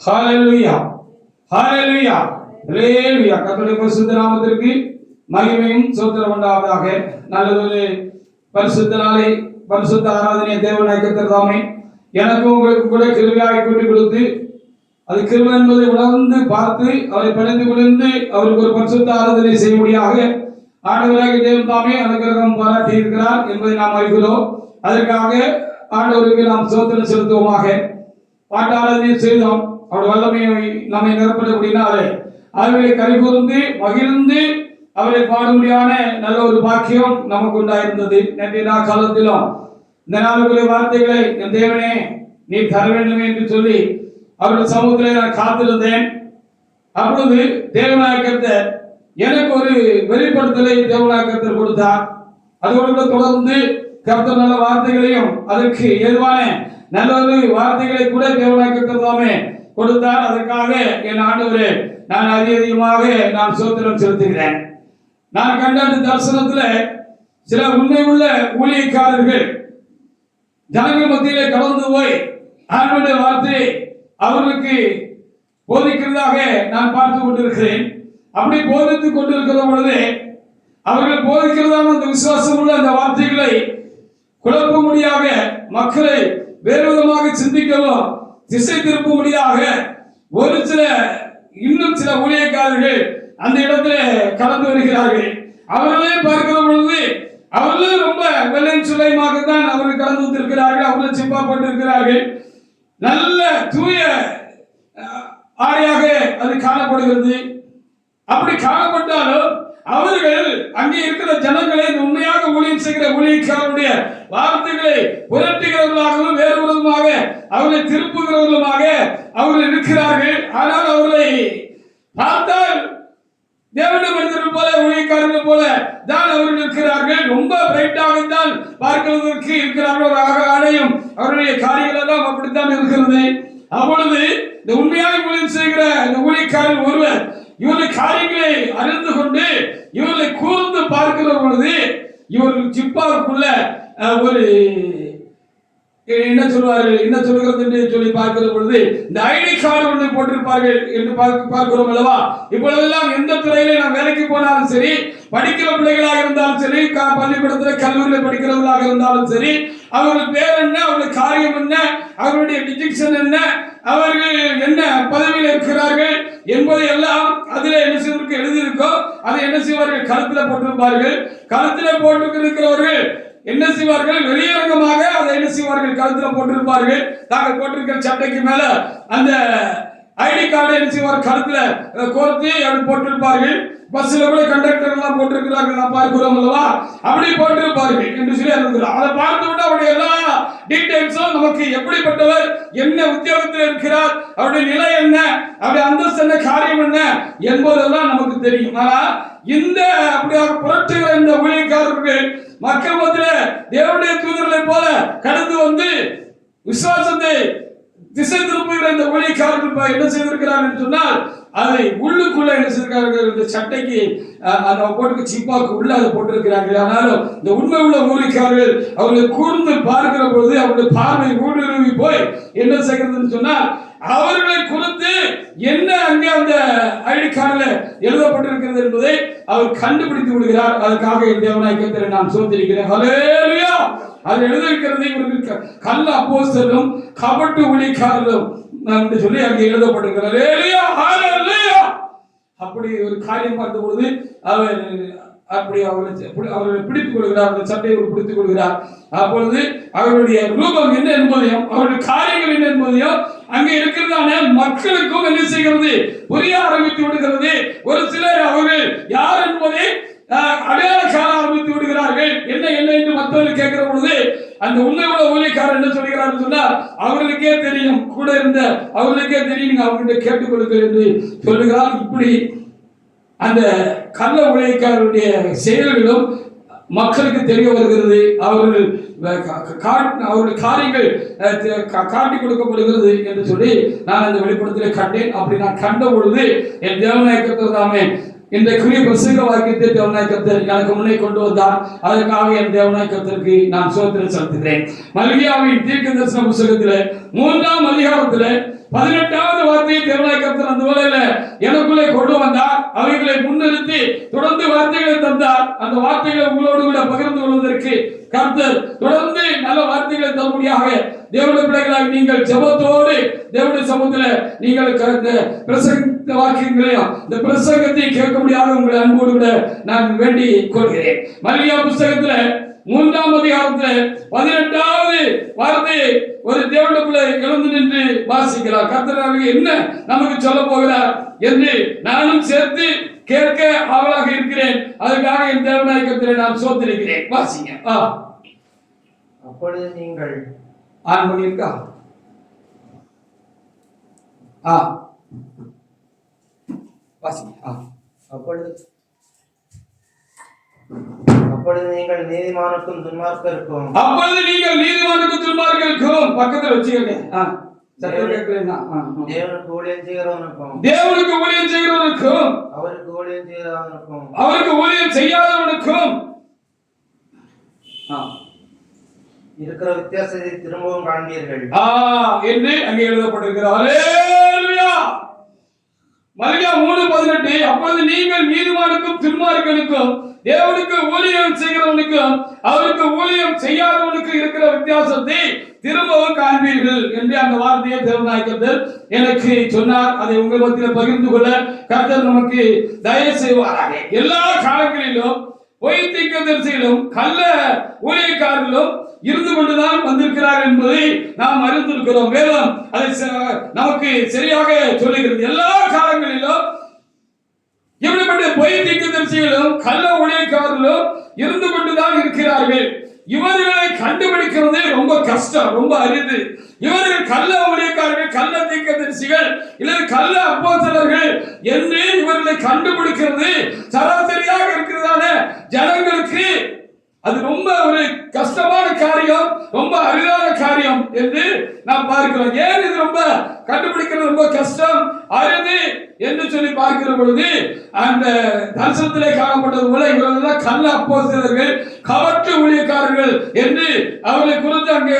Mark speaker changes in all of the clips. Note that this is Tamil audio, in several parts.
Speaker 1: ஹல்லேலூயா, ஹல்லேலூயா, ஹல்லேலூயா. கர்த்தருடைய பரிசுத்த நாமத்திற்கு மகிமையும் ஸ்தோத்திரம் உண்டாவதாக. நல்லதொரு பரிசுத்த நாளை, பரிசுத்த ஆராதனை தேவனாய் கர்த்தர் தாமே எனக்கு உங்களுக்கு கூட கிருபையாக கூட்டி கொடுத்து, அது கிருபை என்பதை உணர்ந்து பார்த்து அவரை பணிந்து கொண்டு அவருக்கு ஒரு பரிசுத்த ஆராதனை செய்யும்படியாக ஆண்டவராகிய தேவன் தாமே அனுகிரகம் பாராட்டி இருக்கிறார் என்பதை நாம் அறிகிறோம். அதற்காக ஆண்டவருக்கு நாம் ஸ்தோத்திரம் செலுத்துவோமாக. பாட்டாளரையும் செய்தோம். அவருடைய வல்லமையை நம்மை நிரப்பக்கூடினாலே அவர்களை கரிகூர்ந்து மகிழ்ந்து அவரை பாடும்படியான நல்ல ஒரு பாக்கியம் நமக்கு உண்டாயிருந்தது. நேற்றைய காலத்திலும் இந்த நாளுக்குரிய வார்த்தைகளை என் தேவனே நீ தர வேண்டும் என்று சொல்லி அவருடைய சமூகத்தில் நான் காத்திருந்தேன். அப்பொழுது தேவனாய கர்த்தர் எனக்கு ஒரு வெளிப்படுத்தலை தேவனாய கர்த்தர் கொடுத்தார். அதோடு தொடர்ந்து கர்த்தர் நல்ல வார்த்தைகளையும் அதற்கு ஏதுவான நல்ல ஒரு வார்த்தைகளை கூட தேவனாய கர்த்தர் தாமே கொடுத்தார். அதற்காக என் ஆண்டவரே நான் அதிகமாக நான் ஸ்தோத்திரம் செலுத்துகிறேன். நான் கண்ட அந்த தரிசனத்தில் சில உண்மை உள்ள ஊழியக்காரர்கள் ஜனங்கள் மத்தியிலே கடந்து போய் ஆண்டவருடைய வார்த்தையை அவர்களுக்கு போதிக்கிறதாக நான் பார்த்து கொண்டிருக்கிறேன். அப்படி போதித்துக் கொண்டிருக்கிற பொழுது அவர்கள் போதிக்கிறதான அந்த விசுவாசம் உள்ள அந்த வார்த்தைகளை குழப்பும்படியாக மக்களை வேறு விதமாக சிந்திக்கவும் திசை திருப்பும்படியாக ஒரு சில இன்னும் சில ஊழியக்காரர்கள் அந்த இடத்துல கலந்து வருகிறார்கள். அவர்களே பார்க்கிற பொழுது அவர்களும் ரொம்ப வெள்ளை சுலைமாக தான் அவர்கள் கடந்து வந்திருக்கிறார்கள். அவர்கள் சிப்பா போட்டிருக்கிறார்கள். நல்ல தூய ஆடையாக அது காணப்படுகிறது. அப்படி காணப்பட்டாலும் அவர்கள் அங்கே இருக்கிற ஜனங்களை உண்மையாக ஊழியம் செய்கிற ஊழியக்காரருடைய வார்த்தைகளை புரட்டுகிறவர்களாகவும் வேறு விதமாக அவர்களை திருப்புகிறவர்களுமாக அவர்கள் இருக்கிறார்கள். ஆனால் அவர்களை பார்த்தால் தேவனுடைய மனிதர்கள் போல ஊழியக்காரர்கள் போல தான் அவர்கள் இருக்கிறார்கள். ரொம்ப பிரைட்டாகத்தான் பார்க்கிறதற்கு இருக்கிறார்கள். ஒரு ஆடையும் அவருடைய காரியங்கள் எல்லாம் அப்படித்தான் இருக்கிறது. அப்பொழுது இந்த உண்மையாக ஊழியம் செய்கிற இந்த ஊழியக்காரர் ஒருவர் இவருடைய காரியங்களை அறிந்து கொண்டு இவர்களை கூர்ந்து பார்க்கிற பொழுது இவர்கள் ஜிப்பாவுக்குள்ள ஒரு என்ன சொல்வார்கள், என்ன சொல்கிறது என்று சொல்லி பார்க்கிற பொழுது இந்த ஐடி கார்டு ஒன்று போட்டிருப்பார்கள் என்று பார்க்கிறோம் அல்லவா. இப்பொழுதெல்லாம் எந்த துறையில நான் வேலைக்கு போனாலும் சரி, படிக்கிற பிள்ளைகளாக இருந்தாலும் சரி, பள்ளிக்கூடத்தில் கல்லூரியில் படிக்கிறவர்களாக இருந்தாலும் சரி, அவர்கள் பேர் என்ன, அவர்கள் காரியம் என்ன, அவர்களுடைய டிஜிக்ஷன் என்ன, அவர்கள் என்ன பதவியில் இருக்கிறார்கள் என்பதை எல்லாம் அதில் என்ன செய்வதற்கு எழுதியிருக்கோ அதை என்ன செய்வார்கள், கழுத்தில் போட்டிருப்பார்கள். கழுத்தில் போட்டிருக்கிறவர்கள் என்ன செய்வார்கள், வெளியரங்கமாக அதை என்ன செய்வார்கள், கழுத்தில் போட்டிருப்பார்கள். தாங்கள் போட்டிருக்கிற சட்டைக்கு மேல அந்த ஐடி கார்டு என்ன செய்வார், கழுத்துல கோர்த்து அப்படி போட்டிருப்பார்கள். பஸ்ல கூட கண்டக்டர் எல்லாம் போட்டிருக்கிறார்கள், நான் பார்க்கிறோம் அல்லவா. அப்படி போட்டிருப்பார்கள் என்று சொல்லி இருக்கிறோம். அதை பார்த்து விட்டு அவருடைய எல்லா டீடைல்ஸும் நமக்கு எப்படிப்பட்டவர், என்ன உத்தியோகத்தில் இருக்கிறார், அவருடைய நிலை என்ன, அவருடைய அந்தஸ்து என்ன, காரியம் என்ன என்பதெல்லாம் நமக்கு தெரியும். ஆனா இந்த அப்படியாக புரட்டுகிற இந்த ஊழியக்காரர்கள் மக்கள் மத்தியில் தேவனுடைய தூதர்களை போல கடந்து வந்து விசுவாசத்தை திசை திருப்புகிற இந்த ஊழியக்காரர்கள் என்ன செய்திருக்கிறார்கள் என்று சொன்னால், அதை உள்ளுக்குள்ள என்ன செய்திருக்கிறார்கள், இந்த சட்டைக்கு அந்த போட்டுக்கு சிப்பாக்கு உள்ள அதை போட்டிருக்கிறார்கள். ஆனாலும் இந்த உண்மை உள்ள ஊழியக்காரர்கள் அவர்களை கூர்ந்து பார்க்கிற பொழுது அவருடைய பார்வை ஊடுருவி போய் என்ன செய்கிறதுன்னு சொன்னால், அவர்களை குறித்து என்ன அங்கே அந்த ஐடி கார்டில் எழுதப்பட்டிருக்கிறது என்பதை அவர் கண்டுபிடித்து விடுகிறார். அதுக்காக என் தேவனாய் கர்த்தரை நான் ஸ்தோத்திரிக்கிறேன். ஹல்லேலூயா. அது எழுதியிருக்கிறது இவருக்கு கள்ள அப்போஸ்தலரும் கபட்டு ஊழியக்காரரும் என்று சொல்லி அங்கே எழுதப்பட்டிருக்கிறார். ஹல்லேலூயா, ஹல்லேலூயா. அப்படி ஒரு காரியம் பார்த்த பொழுது அவர் அப்படி அவர்களை பிடித்துக் கொள்கிறார், அந்த சட்டையை பிடித்துக் கொள்கிறார். அப்பொழுது அவருடைய ரூபம் என்ன என்பதையும் அவருடைய காரியங்கள் என்ன என்பதையும் அங்கே இருக்கிறதான மக்களுக்கும் என்ன செய்கிறது, புரிய ஆரம்பித்து விடுகிறது. ஒரு சிலர் அவர்கள் யார் என்பதை அடையாள காண ஆரம்பித்து விடுகிறார்கள். என்ன என்ன என்று மற்றவர்கள் கேட்கிற பொழுது அந்த உண்மை உள்ள ஊழியக்காரர் என்ன சொல்கிறார் சொன்னால், அவர்களுக்கே தெரியும், கூட இருந்த அவர்களுக்கே தெரியும், நீங்க அவர்கிட்ட கேட்டுக்கொள்ளுங்கள் என்று சொல்லுகிறார். இப்படி அந்த கள்ள ஊழியக்காரருடைய செயல்களும் மக்களுக்கு தெரிய வருகிறது. அவர்கள் அவருடைய காரியங்கள் காட்டி கொடுக்கப்படுகிறது என்று சொல்லி நான் அந்த வெளிப்படத்திலே கண்டேன். அப்படி நான் கண்ட பொழுது என் தேவனாய கர்த்தர் தாமே இன்றைக்குரிய பிரசங்க வாக்கியத்தை தேவனாய் கர்த்தர் எனக்கு முன்னே கொண்டு வந்தார். அதற்காக என் தேவனாய் கர்த்தருக்கு நான் ஸ்தோத்திரம் செலுத்துகிறேன். மல்கியாவின் தீர்க்க தரிசன புத்தகத்திலே 3ஆம் அதிகாரத்திலே 18வது வார்த்தையை தேவனாய் கர்த்தர் அந்த வேளையில எனக்குள்ளே கொண்டு வந்தார். அவைகளை முன்னிறுத்தி தொடர்ந்து வார்த்தைகளை தந்தார். அந்த வார்த்தைகளை உங்களோடு கூட பகிர்ந்து கொள்வதற்கு கர்த்தர் தொடர்ந்து நல்ல வார்த்தைகளை தரும்படியாக தேவனுடைய பிள்ளைகளாக நீங்கள் ஜெபத்தோடு தேவனுடைய சமூகத்தில் நீங்கள் பிரசங்க வாக்கியங்களையும் இந்த பிரசங்கத்தை கேட்க முடியாத உங்களை அன்போடு கூட நான் வேண்டிக் கொள்கிறேன். மல்கியா புஸ்தகத்துல 3ஆம் அதிகாரத்துல 18வது வார்த்தையை ஒரு தேவனுடைய பிள்ளை எழுந்து நின்று வாசிக்கிறார். கர்த்தர் என்ன நமக்கு சொல்ல போகிறார் என்று நானும் சேர்த்து கேட்க ஆவலாக இருக்கிறேன். அதுக்காக என் தேவனாய் கர்த்தரை நான் சோதரிக்கிறேன். வாசிங்க.
Speaker 2: அப்பொழுது நீங்கள்
Speaker 1: ஆன் பண்ணியிருக்கா? வாசிங்க.
Speaker 2: அப்பொழுது நீங்கள் நீதிமானுக்கும் துன்மார்க்கருக்கும்
Speaker 1: பக்கத்துல வச்சுக்கங்க.
Speaker 2: தேவனுக்கு ஊழியம் செய்கிறவனுக்கும்
Speaker 1: அவருக்கு ஊழியம் செய்யாதவனுக்கும்
Speaker 2: இருக்கிற வித்தியாசத்தை திரும்பவும் காண்பீர்கள்
Speaker 1: என்று அங்கே எழுதப்பட்டிருக்கிறார். மல்கியா 3:18 அப்பொழுது நீங்கள் நீதிமானுக்கும் துன்மார்க்கனுக்கும் தேவனுக்கு ஊழியம் செய்கிறவனுக்கும் அவருக்கு ஊழியம் செய்யாதவனுக்கு இருக்கிற வித்தியாசத்தை திரும்பவும் காண்பீர்கள் என்று அந்த வார்த்தையை தேவனாய் கர்த்தர் எனக்கு சொன்னார். அதை உங்கள் மத்தியில் பகிர்ந்து கொள்ள கர்த்தர் நமக்கு தயவு செய்வாராக. எல்லா காலங்களிலும் பொய் தீர்க்கதரிசிகளும் கள்ள ஊழியக்காரர்களும் இருந்து கொண்டுதான் வந்திருக்கிறார் என்பதை நாம் அறிந்திருக்கிறோம். வேதம் அதை நமக்கு சரியாக சொல்லுகிறது. எல்லா காலங்களிலும் இப்படிப்பட்ட பொய் தீர்க்கதரிசிகளும் கள்ள ஊழியக்காரர்களும் இருந்து கொண்டுதான் இருக்கிறார்கள். இவர்களை கண்டுபிடிக்கிறது ரொம்ப கஷ்டம், ரொம்ப அரிது. இவர்கள் கள்ள ஊழியக்காரர்கள், கள்ள தீர்க்கதரிசிகள் இல்லது கள்ள அப்போஸ்தலர்கள் என்று இவர்களை கண்டுபிடிக்கிறது சராசரியாக இருக்கிறதான ஜனங்களுக்கு அது ரொம்ப ஒரு கஷ்டமான காரியம், ரொம்ப அரிதான காரியம் என்று நாம் பார்க்கிறோம். ஏன் இது ரொம்ப கண்டுபிடிக்கிறது ரொம்ப கஷ்டம், அரிது என்று சொல்லி பார்க்கிற பொழுது அந்த தரிசனத்திலே காணப்பட்டது போல இவர்கள் கள்ள அப்போஸ்தலர்கள், கவர்ச்சி ஊழியக்காரர்கள் என்று அவர்களை குறித்து அங்கே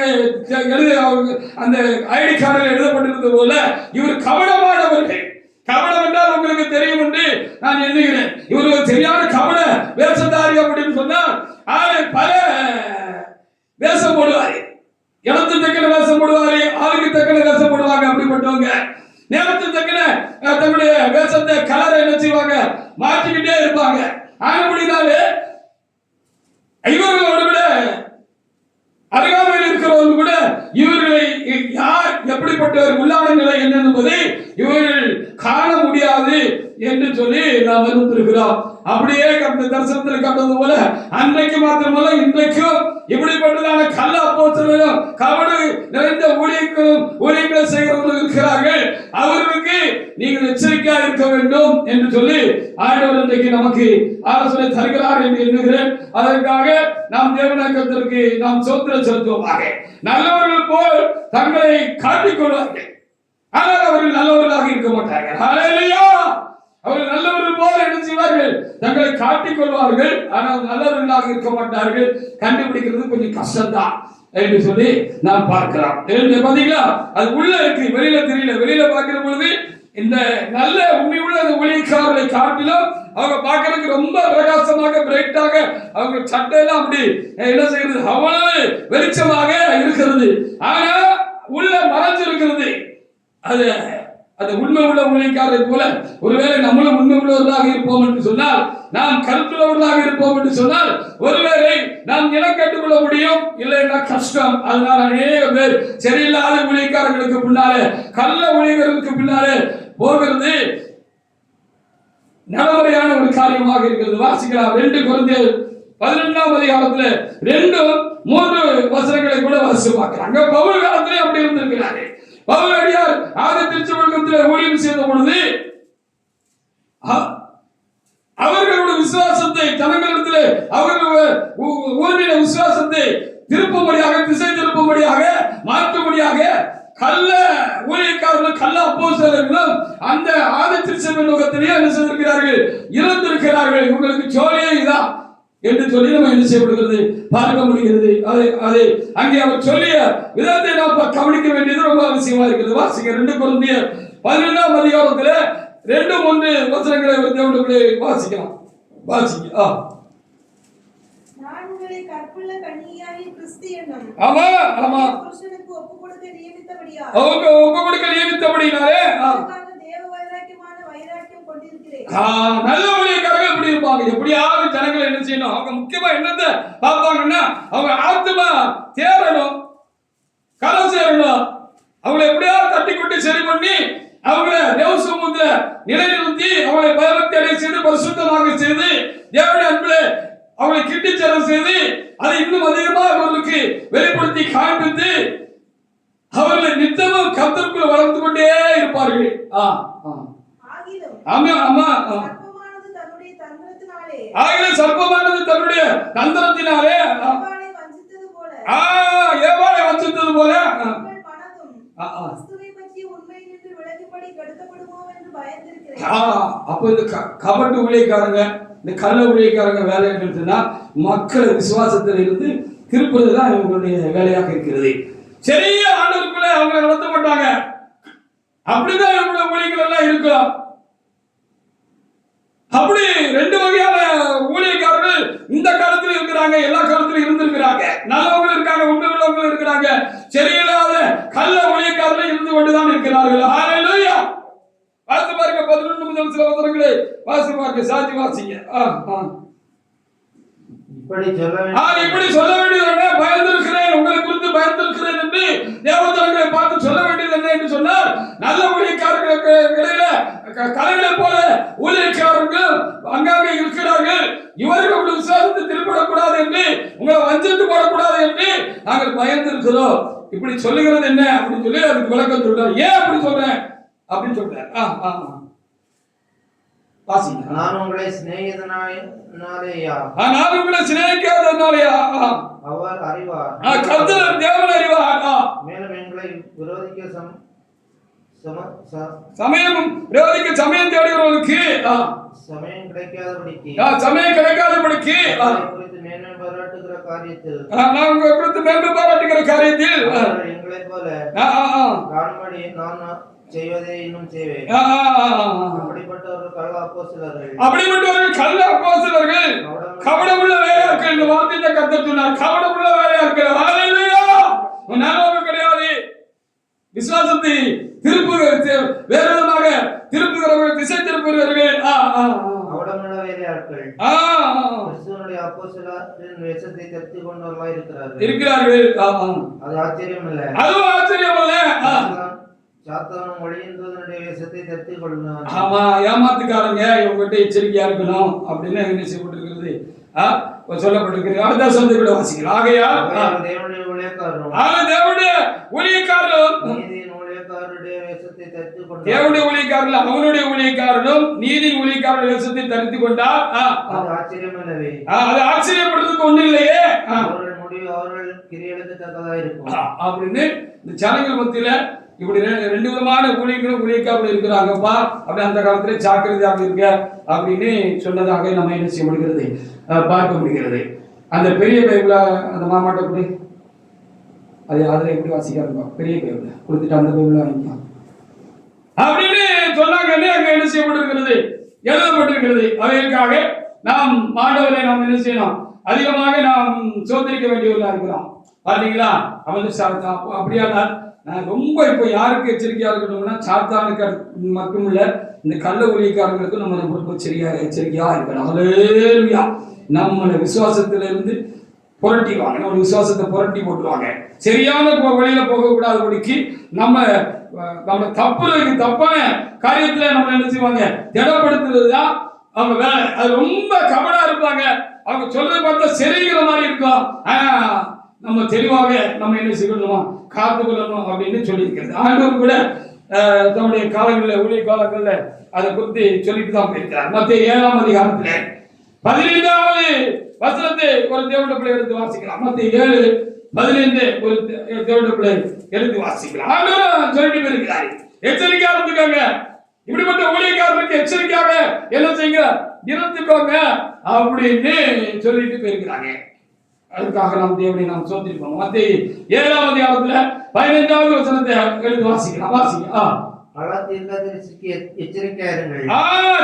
Speaker 1: அந்த ஐடி கார்டில் எழுதப்பட்டிருந்தது போல இவர் கவனமானவர்கள். கவனம் என்றால் உங்களுக்கு தெரியும் என்று நான் எண்ணுகிறேன். இவர்கள் சரியான கவன வேஷதாரி அப்படின்னு சொன்னால் பல வேஷம் போடுவாரு. இடத்துக்கு தக்கன வேஷம் போடுவாரு, ஆளுக்கு தக்கன வேஷம் போடுவாங்க. அப்படிப்பட்டவங்க நேரத்துக்கு தக்கன தன்னுடைய வேஷத்தை கலரை என்ன செய்வாங்க, மாற்றிக்கிட்டே இருப்பாங்க. ஆனபடினாலே இவர்களோடு விட அருகாமையில் இருக்கிறவர்கள் கூட இவர்களை யார் எப்படிப்பட்டவர் உள்ளான நிலை என்ன என்பதை இவர்கள் காண முடியாது என்று சொல்லி நாம் அறிந்திருக்கிறோம். அப்படியே அந்த தரிசனத்தில் கண்டது போல அன்றைக்கு மாத்திரமல்ல இன்றைக்கும் இப்படிப்பட்டதான கள்ள அப்போஸ்தலர்களும் கபடு நிறைந்த ஊழியங்களை செய்கிறவர்கள் இருக்கிறார்கள். அவர்களுக்கு நீங்கள் எச்சரிக்கையா இருக்க வேண்டும் என்று சொல்லி ஆண்டவர் இன்றைக்கு நமக்கு ஆலோசனை தருகிறார் என்று எண்ணுகிறேன். அதற்காக நாம் தேவனாய் கர்த்தருக்கு நாம் ஸ்தோத்திரம் செலுத்துவோமாக. நல்லவர்கள் போல் தங்களை காட்டிக் கொள்வார்கள், ஆனால் அவர்கள் நல்லவர்களாக இருக்க மாட்டார்கள். ஹல்லேலூயா! அவர்கள் நல்லவர்கள் போல என்ன செய்வார்கள், தங்களை காட்டிக் கொள்வார்கள், ஆனால் நல்லவர்களாக இருக்க மாட்டார்கள். கண்டுபிடிக்கிறது கொஞ்சம் கஷ்டம்தான் என்று சொல்லி நாம் பார்க்கலாம். பாத்தீங்களா, அது உள்ள இருக்கு, வெளியில தெரியல. வெளியில பார்க்கிற பொழுது இந்த நல்ல உண்மையுள்ள அந்த ஊழியக்காரர்களை காட்டிலும் அவங்க பார்க்கறதுக்கு ரொம்ப பிரகாசமாக பிரைட்டாக அவங்க சட்டையெல்லாம் அப்படி என்ன செய்யறது, அவ்வளவு வெளிச்சமாக இருக்கிறது. ஆனா உள்ள மறைஞ்சு இருக்கிறது. அது அந்த உண்மை உள்ள ஊழியக்காரரை போல ஒருவேளை நம்மளும் உண்மை உள்ளவர்களாக இருப்போம் என்று சொன்னால், நாம் கருத்துள்ளவர்களாக இருப்போம் என்று சொன்னால் ஒருவேளை நாம் இனம் கட்டுக்கொள்ள முடியும், இல்லைன்னா கஷ்டம். அதனால அநேக பேர் சரியில்லாத ஊழியக்காரர்களுக்கு பின்னாலே, கள்ள ஊழியர்களுக்கு பின்னாலே போகிறது நடைமுறையான ஒரு காரியமாக இருக்கிறது. வாசிக்கலாம் 2 கொரிந்தியர் 11ஆம் அதிகாரத்துல 2-3 வசனங்களை கூட வாசித்து பார்க்கிறாங்க. பவுல் காலத்திலே அப்படி இருந்திருக்கிறாரு. பவுல் அடியார் ஆதி திருச்சபையில் ஊழியம் செய்த பொழுது அவர்களுடைய விசுவாசத்தை ஜனங்களிடத்திலே அவர்கள் ஊரின விசுவாசத்தை திருப்பும்படியாக, திசை திருப்பும்படியாக, மாற்றும்படியாக கள்ள ஊழியக்காரர்கள், கள்ள அப்போஸ்தலர்களும் அந்த ஆதி திருச்சபை நோக்கத்திலேயே என்ன செய்திருக்கிறார்கள், இருந்திருக்கிறார்கள். உங்களுக்கு ஜோலியே இதான். என்று சொல்லி நம்ம என்ன செய்யப்படுகிறது பார்க்க முடிகிறது. அது அங்கே அவர் சொல்லிய விதத்தை நாம் கவனிக்க வேண்டியது ரொம்ப அவசியமா இருக்கிறது. வாசிங்க 2 கொரிந்தியர் 11ஆம் அதிகாரத்துல 2-3 வசனங்களை தேவனுடைய வாசிக்கலாம். வாசிங்க.
Speaker 3: நான் உங்களை கற்புள்ள கன்னிகையாகிய கிறிஸ்து என்னும்
Speaker 1: ஆமா ஆமா
Speaker 3: புருஷனுக்கு ஒப்புக்கொடுக்க நியமித்தபடியா
Speaker 1: அவங்க ஒப்புக்கொடுக்க நியமித்தபடினாலே
Speaker 3: தேவ வைராக்கியமான வைராக்கியம் கொண்டிருக்கிறேன்.
Speaker 1: நல்ல ஊழியக்காரர்கள் எப்படி இருப்பாங்க? எப்படியாவது ஜனங்களை என்ன செய்யணும்? அவங்க முக்கியமா என்னத்தை பார்ப்பாங்கன்னா அவங்க ஆத்மா தேரணும், கலம் சேரணும். அவங்களை எப்படியாவது தட்டி கொண்டு சரி பண்ணி அவங்களை தேவ சமூகத்துல நிலைநிறுத்தி அவங்களை பயபக்தி அடைய செய்து பரிசுத்தமாக செய்து தேவனுடைய அன்பிலே அவங்களை கிட்டிச்சரம் செய்து அதை இன்னும் அதிகமாக அவர்களுக்கு வெளிப்படுத்தி காண்பித்து அவர்களை நித்தமும் கர்த்தருக்குள் வளர்த்து கொண்டே இருப்பார்கள். சர்ப்பமானது தன்னுடைய தந்திரத்தினாலே ஏவாளை வஞ்சித்தது போல அப்ப இந்த கபட்டு ஊழியக்காரங்க, இந்த கள்ள ஊழியக்காரங்க வேலை என்னன்னா மக்களை விசுவாசத்தில் இருந்து திருப்பதுதான் இவங்களுடைய வேலையாக இருக்கிறது. சரியா ஆண்டவருக்குள்ள அவங்க நடத்த மாட்டாங்க. அப்படிதான் இவங்களுடைய ஊழியர்கள் எல்லாம் இருக்கும். அப்படி 2 வகையான ஊழியக்காரர்கள் இந்த காலத்தில் இருக்கிறாங்க, எல்லா காலத்திலும் இருந்திருக்கிறாங்க. நல்லவங்க இருக்காங்க, உண்மை உள்ளவங்க இருக்கிறாங்க, சரியில்லாத கள்ள ஊழியக்காரர்கள் இருந்து கொண்டுதான் இருக்கிறார்கள். ஹல்லேலூயா. வாசி பாருங்க 11 முதல் சில வசனங்களை வாசி பாருங்க. சாட்சி வாசிங்க. இப்படி சொல்ல வேண்டியது என்ன? பயந்திருக்கிறேன், உங்களை குறித்து பயந்திருக்கிறேன் என்று தேவதூதர்களை பார்த்து சொல்ல வேண்டியது என்ன என்று சொன்னால், நல்ல ஊழியக்காரர்களுக்கு இடையில கலைகளை போல ஊழியக்காரர்கள் அங்காங்கே இருக்கிறார்கள். இவர்கள் உங்களை விசுவாசத்தை திருப்பிடக்கூடாது என்று, உங்களை வஞ்சித்து போடக்கூடாது என்று நாங்கள் பயந்திருக்கிறோம். இப்படி சொல்லுகிறது என்ன அப்படின்னு சொல்லி அதுக்கு விளக்கம் சொல்றார். ஏன் அப்படி சொல்றேன் அப்படின்னு சொல்றார்.
Speaker 2: நான் உங்களை சிநேகிதனாலேயா,
Speaker 1: நான் உங்களை சிநேகிக்காதனாலேயா
Speaker 2: அவர் அறிவார்,
Speaker 1: கர்த்தர் தேவன் அறிவார்.
Speaker 2: மேலும் எங்களை விரோதிக்க
Speaker 1: சமயம் தேடுகிறவர்களுக்கு
Speaker 2: சமயம் கிடைக்காதபடிக்கு
Speaker 1: குறித்து மேன்மை பாராட்டுகிற காரியத்தில்
Speaker 2: எங்களைப் போல காணும்படி நான் செய்வதே இன்னும் செய்வேன். அப்படிப்பட்டவர்கள் கள்ள அப்போஸ்தலர்கள் கபடமுள்ள வேலையாட்கள். இந்த வார்த்தையை கர்த்தர் சொன்னார். கபடமுள்ள வேலையாட்கள். ஹல்லேலூயா. நல்லவங்க கிடையாது. விசுவாசத்தை வேறு விதமாக திருப்புகிறவர்கள், திசை திருப்புகிறவர்கள் கபடமுள்ள வேலையாட்கள் கிறிஸ்துவினுடைய அப்போஸ்தலரின் வேஷத்தை தரித்து கொண்டவர்களாய் இருக்கிறார்கள். அது ஆச்சரியம் இல்லை. அதுவும் ஆச்சரியம் இல்லை. சாத்தானும் ஒளியின்றதனுடைய வேஷத்தை தரித்து கொள்ளும்.
Speaker 1: ஆமா, ஏமாத்துக்காரங்க இவங்ககிட்ட எச்சரிக்கையா இருக்கணும் அப்படின்னு என்ன செய்யப்பட்டிருக்கிறது, சொல்லப்பட்டிருக்கிறது. அடுத்த சொந்த கூட வாசிக்கலாம். ஆகையால்
Speaker 2: தேவனுடைய ஊழியக்காரரும் ஊழியக்காரருடைய வேஷத்தை தரித்து கொண்டார்.
Speaker 1: தேவனுடைய ஊழியக்காரர்கள் அவனுடைய ஊழியக்காரனும் நீதியின் ஊழியக்காரர் வேஷத்தை தரித்து கொண்டார்.
Speaker 2: அது ஆச்சரியம் இல்லவே.
Speaker 1: அது ஆச்சரியப்படுறதுக்கு ஒண்ணு இல்லையே.
Speaker 2: அவர்கள் முடிவு அவர்கள் கிரியைகளுக்கு தக்கதா இருக்கும்
Speaker 1: அப்படின்னு இந்த ஜனங்கள் மத்தியில இப்படி 2 விதமான ஊழியக்காரர்கள் இருக்கிறாங்கப்பா. அப்படி அந்த காலத்துல ஜாக்கிரதையாக இருக்க அப்படின்னு சொன்னதாக நம்ம என்ன செய்ய முடிகிறது, பார்க்க முடிகிறது. அந்த பெரிய பைபிள அந்த மாமாட்ட கூட அது அதுல எப்படி வாசிக்காருப்பா, பெரிய பைபிள கொடுத்துட்டு அந்த பைபிள வாங்கிக்கலாம் அப்படின்னு சொன்னாங்க. அங்க என்ன செய்யப்பட்டிருக்கிறது, எழுதப்பட்டிருக்கிறது. அவைகளுக்காக நாம் ஆண்டவரை நாம் என்ன செய்யணும், அதிகமாக நாம் சோதரிக்க வேண்டியவர்களா இருக்கிறோம். பாத்தீங்களா, அப்படியானால் நான் ரொம்ப இப்ப யாருக்கு எச்சரிக்கையா இருக்கணும்னா, சாத்தானுக்கு மட்டும் இல்ல, இந்த கள்ள ஊழியக்காரர்களுக்கும் நம்ம ரொம்ப எச்சரிக்கையா இருக்கணும். ஹல்லேலூயா. நம்மளை விசுவாசத்துல இருந்து புரட்டிடுவாங்க, நம்ம விசுவாசத்தை புரட்டி போட்டுருவாங்க. சரியான வழியில போகக்கூடாதபடிக்கு நம்ம தப்பான காரியத்துல நம்ம என்ன செய்வாங்க, திடப்படுத்துறதுதான் அவங்க வேலை. அது ரொம்ப கவனா இருப்பாங்க. அவங்க சொல்றதை பார்த்தா சரிங்கிற மாதிரி இருக்கும். நம்ம தெளிவாக நம்ம என்ன செய்யணுமா, காத்து கொள்ளணும் அப்படின்னு சொல்லியிருக்கிறது. ஆண்டவர் கூட தன்னுடைய காலங்களில், ஊழிய காலங்களில் அதை குறித்து சொல்லிட்டு தான் போயிருக்கிறார். மத்திய 7ஆம் அதிகாரத்துல 15வது வசனத்தை ஒரு தேவனுடைய பிள்ளை எடுத்து வாசிக்கலாம். மத்திய 7:15 ஒரு தேவனுடைய பிள்ளை எடுத்து வாசிக்கலாம். ஆண்டவர் சொல்லிட்டு போயிருக்கிறார், எச்சரிக்கையா இருந்துக்காங்க. இப்படிப்பட்ட ஊழியக்காரர்களுக்கு எச்சரிக்கையாக என்ன செய்யுங்க, இருந்துக்கோங்க அப்படின்னு சொல்லிட்டு போயிருக்கிறாங்க. அதுக்காக நாம் தேவனை நாம் சோத்திருப்போம். மத்தேயு 7ஆம் அதிகாரத்துல 15வது வசனத்தை எடுத்து வாசிக்கலாம். வாசிங்க.
Speaker 2: கள்ள தீர்க்கதரிசிக்கு எச்சரிக்கையா இருங்கள்.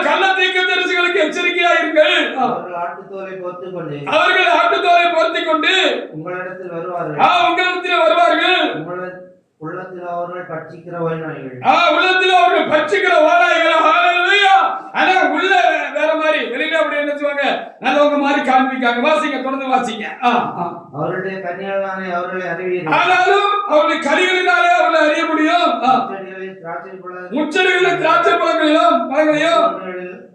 Speaker 1: கள்ள தீர்க்கதரிசிகளுக்கு எச்சரிக்கையா இருங்கள்.
Speaker 2: அவர்கள் ஆட்டுத்தோலை
Speaker 1: பொருத்திக் கொண்டு
Speaker 2: உங்களிடத்தில் வருவார்கள்.
Speaker 1: உங்களிடத்தில் வருவார்கள்.
Speaker 2: உள்ளத்தில் அவர்கள் பட்சிக்கிற ஓநாய்கள்.
Speaker 1: உள்ளத்தில் அவர்கள் பட்சிக்கிற ஓநாய்கள். ஹalleluya. ஆனா உள்ள வேற மாதிரி, வெளியில அப்படி என்ன சொல்வாங்க, நல்லவங்க மாதிரி காண்பிக்காங்க. வாசிங்க, தொடர்ந்து வாசிங்க.
Speaker 2: அவருடைய கனிகளினாலே அவர்களை அறிவீர்கள்.
Speaker 1: ஆனாலும் அவருடைய கனிகளினாலே அவர்களை அறிய முடியும். முச்செடிகளில் திராட்சை பழங்களையும்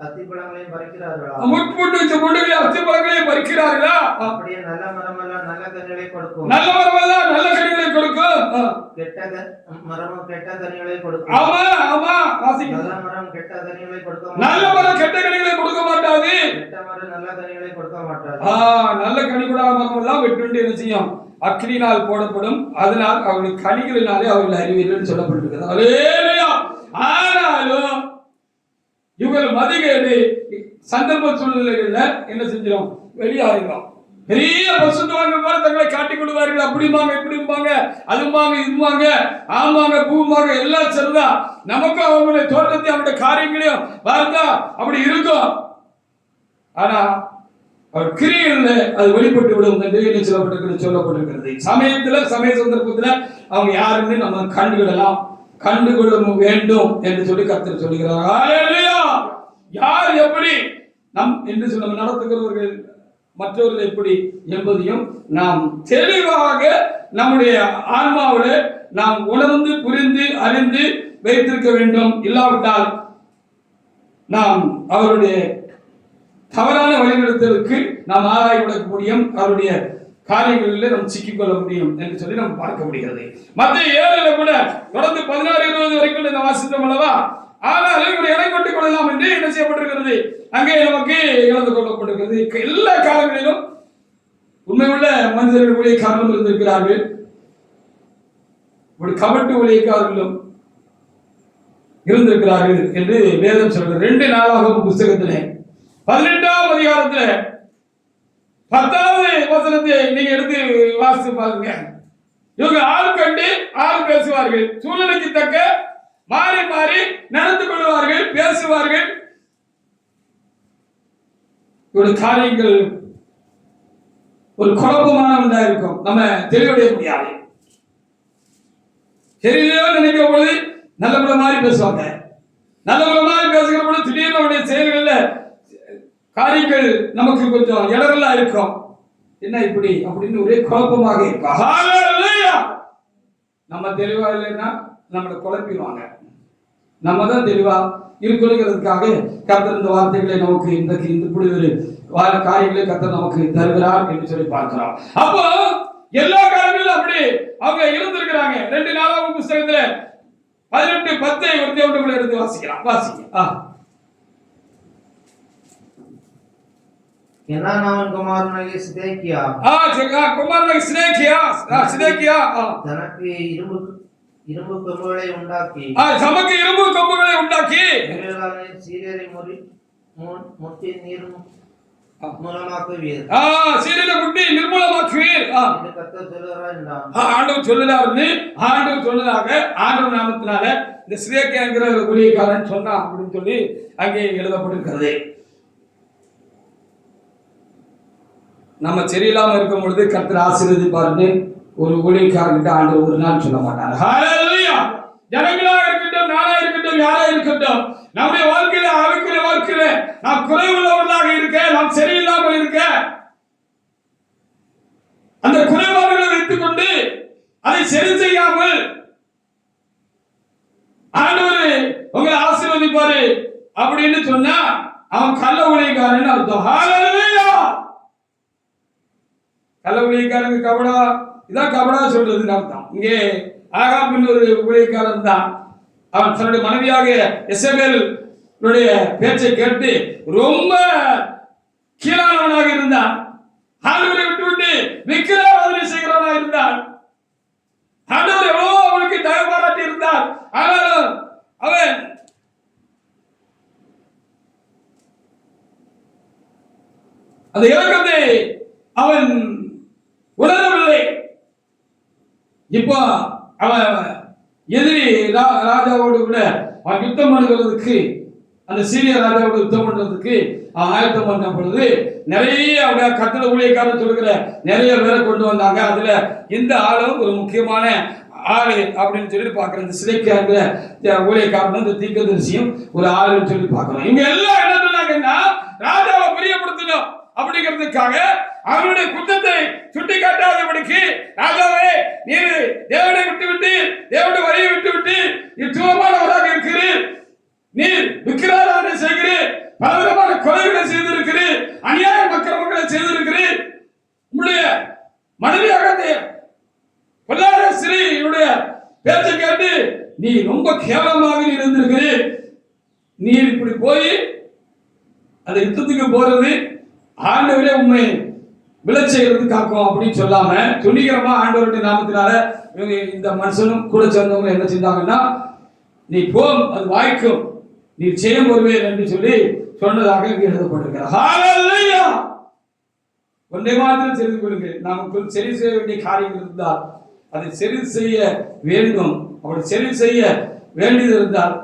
Speaker 2: அத்திப்பழங்களையும் பறிக்கிறார்களா?
Speaker 1: முட்புட்டு வச்ச முள்ளுகளையும் அத்திப்பழங்களையும் பறிக்கிறார்களா?
Speaker 2: அப்படியே நல்ல மரமெல்லாம் நல்ல கனிகளை கொடுக்கும்.
Speaker 1: நல்ல மரமெல்லாம் நல்ல கனிகளை கொடுக்கும்.
Speaker 2: கெட்ட மரமும் கெட்ட கனிகளை கொடுக்கும்.
Speaker 1: ஆமா ஆமா, வாசிங்க.
Speaker 2: நல்ல மரம் கெட்ட கனிகளை கொடுக்க மாட்டாது.
Speaker 1: நல்ல மரம் கெட்ட கனிகளை கொடுக்க மாட்டாது.
Speaker 2: கெட்ட மரம் நல்ல கனிகளை கொடுக்க மாட்டாது.
Speaker 1: நல்ல கனி கொடாத மரம் எல்லாம் வெட்டுண்டு என்ன செய்யும்? அக்கினியினால் போடப்படும். அதனால் அவருடைய கனிகளினாலே அவர்கள் அறிவீர்கள் சொல்லப்பட்டிருக்கிறது. ஹalleluya. ஆனாலும் இவர்கள் மதிகேடு சந்தர்ப்ப சூழ்நிலைகள்ல என்ன செஞ்சிடும்? வெளியாகிறோம். பெரிய பசுத்தவான்கள் போல தங்களை காட்டிக் கொள்வார்கள். அப்படிம்பாங்க, இப்படிம்பாங்க, அதும்பாங்க, இதுவாங்க, ஆமாங்க, பூமாங்க, எல்லாம் சரிதான். நமக்கும் அவங்களுடைய தோற்றத்தையும் அவருடைய காரியங்களையும் பார்த்தா அப்படி இருக்கும். ஆனா அவர் கிரியைகள்ல அது வெளிப்பட்டு விடும் என்று என்ன சொல்லப்பட்டிருக்கிறது. சமயத்துல சமய சந்தர்ப்பத்துல அவங்க யாருன்னு நம்ம கண்டுகொள்ள வேண்டும் என்று சொல்லி கர்த்தர் சொல்லுகிறார். ஹalleluya. யார் எப்படி நம் என்று சொல்ல நடத்துகிறவர்கள் மற்றவர்கள் எப்படி என்பதையும் நாம் தெளிவாக நம்முடைய ஆன்மாவிலே நாம் உணர்ந்து புரிந்து அறிந்து வைத்திருக்க வேண்டும். இல்லாவிட்டால் நாம் அவருடைய தவறான வழிநடத்தலுக்கு நாம் ஆராய்விட முடியும். அவருடைய காரியங்களில் நாம் சிக்கிக்கொள்ள முடியும் என்று சொல்லி நாம் பார்க்க முடிகிறது. மத்திய 7ல கூட தொடர்ந்து 16-20 வரைக்கும் இந்த வாசித்தோம் அல்லவா? ஆனால் இவரை இணை கொண்டு கொள்ளலாம் என்று என்ன செய்யப்பட்டிருக்கிறது? அங்கே நமக்கு இழந்து கொள்ளப்பட்டிருக்கிறது. எல்லா காலங்களிலும் உண்மை உள்ள மனிதர்கள் ஊழியக்காரர்களும் இருந்திருக்கிறார்கள். ஒரு கபட்டு ஊழியக்காரர்களும் இருந்திருக்கிறார்கள் என்று வேதம் சொல்கிறது. 2 நாளாகமம் புஸ்தகத்திலே 18ஆம் அதிகாரத்தில் 10வது வசனத்தை நீங்க எடுத்து வாசித்து பாருங்க. இவங்க ஆள் கண்டு ஆள் பேசுவார்கள். சூழ்நிலைக்கு தக்க மாறி மாறி நடந்து கொள்வார்கள், பேசுவார்கள். இவருடைய காரியங்கள் ஒரு குழப்பமான ஒன்றா இருக்கும். நம்ம தெளிவடைய முடியாது. சரியில்லையோ நினைக்கிற பொழுது நல்ல மாதிரி பேசுவாங்க. நல்ல மாதிரி பேசுகிற பொழுது திடீர்னு அவருடைய செயல்கள்ல காரியங்கள் நமக்கு கொஞ்சம் இடரெல்லாம் இருக்கும். என்ன இப்படி அப்படின்னு ஒரே குழப்பமாக இருக்கும். நம்ம தெளிவா இல்லைன்னா நம்மளை குழப்பிடுவாங்க. நம்ம தான் தெளிவா இருக்கணுங்கிறதுக்காக கர்த்தர் இந்த வார்த்தைகளை நமக்கு இன்றைக்கு இப்படி ஒரு காரியங்களை கர்த்தர் நமக்கு தருகிறார் என்று சொல்லி பார்க்கிறோம். அப்போ எல்லா காரியங்களும் அப்படி அவங்க இருந்திருக்கிறாங்க. 2 நாளாகமம் புஸ்தகத்துல 18:10 ஒரு தேவனுக்குள்ள எடுத்து வாசிக்கலாம். வாசிங்க.
Speaker 2: கேனானாவின் குமாரனாகிய சிதேக்கியா தனக்கு இரும்பு கொம்புகளை உண்டாக்கி சீரியரை முட்டி நீர் மூலமாக்குவீர்.
Speaker 1: சீரியரை முட்டி நிர்மூலமாக்குவீர் என்று கர்த்தர் சொல்லுகிறார் என்றான். ஆண்டவர் சொல்லுறாருன்னு ஆண்டவர் சொன்னதாக ஆண்டவர் நாமத்தினால இந்த சிதேக்கியாங்கிற ஒரு ஊழியக்காரன் சொன்னான் அப்படின்னு சொல்லி அங்கே எழுதப்பட்டிருக்கிறது. நம்ம சரியில்லாம இருக்கும் பொழுது கர்த்தர் ஆசீர்வதிப்பாருன்னு ஒரு ஊழியக்காரர்கிட்ட ஆண்டவர் ஒரு நாள் சொல்ல மாட்டார். ஹalleluya. ஜனங்களா இருக்கட்டும், நானா இருக்கட்டும், யாரா இருக்கட்டும், நம்முடைய வாழ்க்கையில ஆவிக்குரிய வாழ்க்கையில நாம் குறைவுள்ளவர்களாக இருக்க, நாம் சரியில்லாமல் இருக்க, அந்த குறைபாடுகளை வைத்துக் கொண்டு அதை சரி செய்யாமல் ஆண்டவர் உங்களை ஆசீர்வதிப்பாரு அப்படின்னு சொன்னா அவன் கள்ள ஊழியக்காரன் அர்த்தம். ஹalleluya. கள்ள ஊழியக்காரங்க கபடா, இதான் கபடா சொல்றது அர்த்தம். இங்கே ஆகாப் ஒரு ஊழியக்காரன் தான். அவன் தன்னுடைய மனைவியாக எசபேல் பேச்சை கேட்டு ரொம்ப கீழானவனாக இருந்தான். ஆண்டவரை விட்டு விக்கிரவாதனை செய்கிறவனாக இருந்தான். ஆண்டவர் எவ்வளவோ அவனுக்கு தயவு பாராட்டி இருந்தார். ஆனாலும் அவன் அந்த இரக்கத்தை அவன் உணரவில்லை. இப்போ அவன் எதிரி ராஜாவோடு கூட அவன் யுத்தம் பண்ணுகிறதுக்கு, அந்த சீரிய ராஜாவோட யுத்தம் பண்றதுக்கு அவன் ஆயத்தம் பண்ண பொழுது நிறைய அவங்க கட்டளை ஊழியக்காரன் சொல்லுகிற நிறைய பேரை கொண்டு வந்தாங்க. அதுல இந்த ஆளும் ஒரு முக்கியமான ஆளு அப்படின்னு சொல்லி பார்க்கிறோம். இந்த சிலைக்கார ஊழியக்காரன், இந்த தீர்க்கதரிசியும் ஒரு ஆளுன்னு சொல்லி பார்க்கிறோம். இவங்க எல்லாம் என்ன சொன்னாங்கன்னா, ராஜாவை பிரியப்படுத்தணும் அப்படிங்கிறதுக்காக அவருடைய குற்றத்தை சுட்டி காட்டாதபடிக்கு, ராஜாவே நீர் தேவனை விட்டுவிட்டு, தேவனுடைய வழியை விட்டுவிட்டு தூரமானவராக இருக்கிறீர், நீர் விக்கிராராதனை செய்கிறீர், பலவிதமான கொலைகளை செய்திருக்கிறீர், அநியாய மக்களை செய்திருக்கிறீர், உங்களுடைய மனைவியாக பொல்லாத ஸ்திரீயுடைய பேச்சை கேட்டு நீ ரொம்ப கேவலமாக இருந்திருக்கிறீர், நீர் இப்படி போய் அந்த யுத்தத்துக்கு போறது ஆண்டவரே உண்மை விளைச்ச காக்கும் அப்படின்னு சொல்லாம துணிகரமா ஆண்டவருடைய நாமத்தினால இவங்க இந்த மனுஷனும் கூட சேர்ந்தவங்க என்ன செஞ்சாங்கன்னா, நீ போம் அது வாய்க்கும், நீ செய்யும் வருவேன் என்று சொல்லி சொன்னதாக இங்கு எழுதப்பட்டிருக்கிறார். ஒன்றை மாத்திரம் தெரிந்து கொள்ளுங்கள், நமக்கு சரி செய்ய வேண்டிய காரியங்கள் இருந்தால் அதை சரி செய்ய வேண்டும். அப்படி சரி செய்ய வேண்டியது இருந்தால்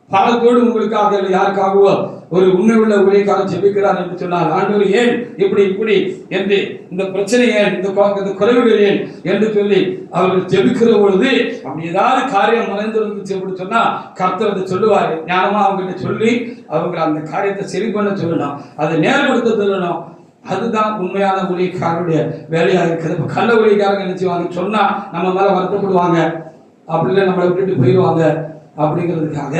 Speaker 1: பாலத்தோடு உங்களுக்காக யாருக்காகவோ ஒரு உண்மை உள்ள ஊழியக்காரன் ஜெபிக்கிறார் என்று சொன்னால், ஆண்டவர் ஏன் இப்படி என்று, இந்த பிரச்சனை ஏன், இந்த குறைவுகள் ஏன் என்று சொல்லி அவர்கள் ஜெபிக்கிற பொழுது அப்படி ஏதாவது காரியம் மறைந்திருந்துச்சு அப்படின்னு சொன்னா கர்த்தர் அதை சொல்லுவாரு. ஞானமா அவங்ககிட்ட சொல்லி அவங்க அந்த காரியத்தை சரி பண்ண சொல்லணும், அதை நேர்படுத்த சொல்லணும். அதுதான் உண்மையான ஊழியக்காரருடைய வேலையா இருக்குது. இப்ப கள்ள ஊழியக்காரங்க என்ன செய்வாங்க சொன்னா நம்ம மேல வருத்தப்படுவாங்க, அப்படிலாம் நம்மளை விட்டுட்டு போயிடுவாங்க அப்படிங்கிறதுக்காக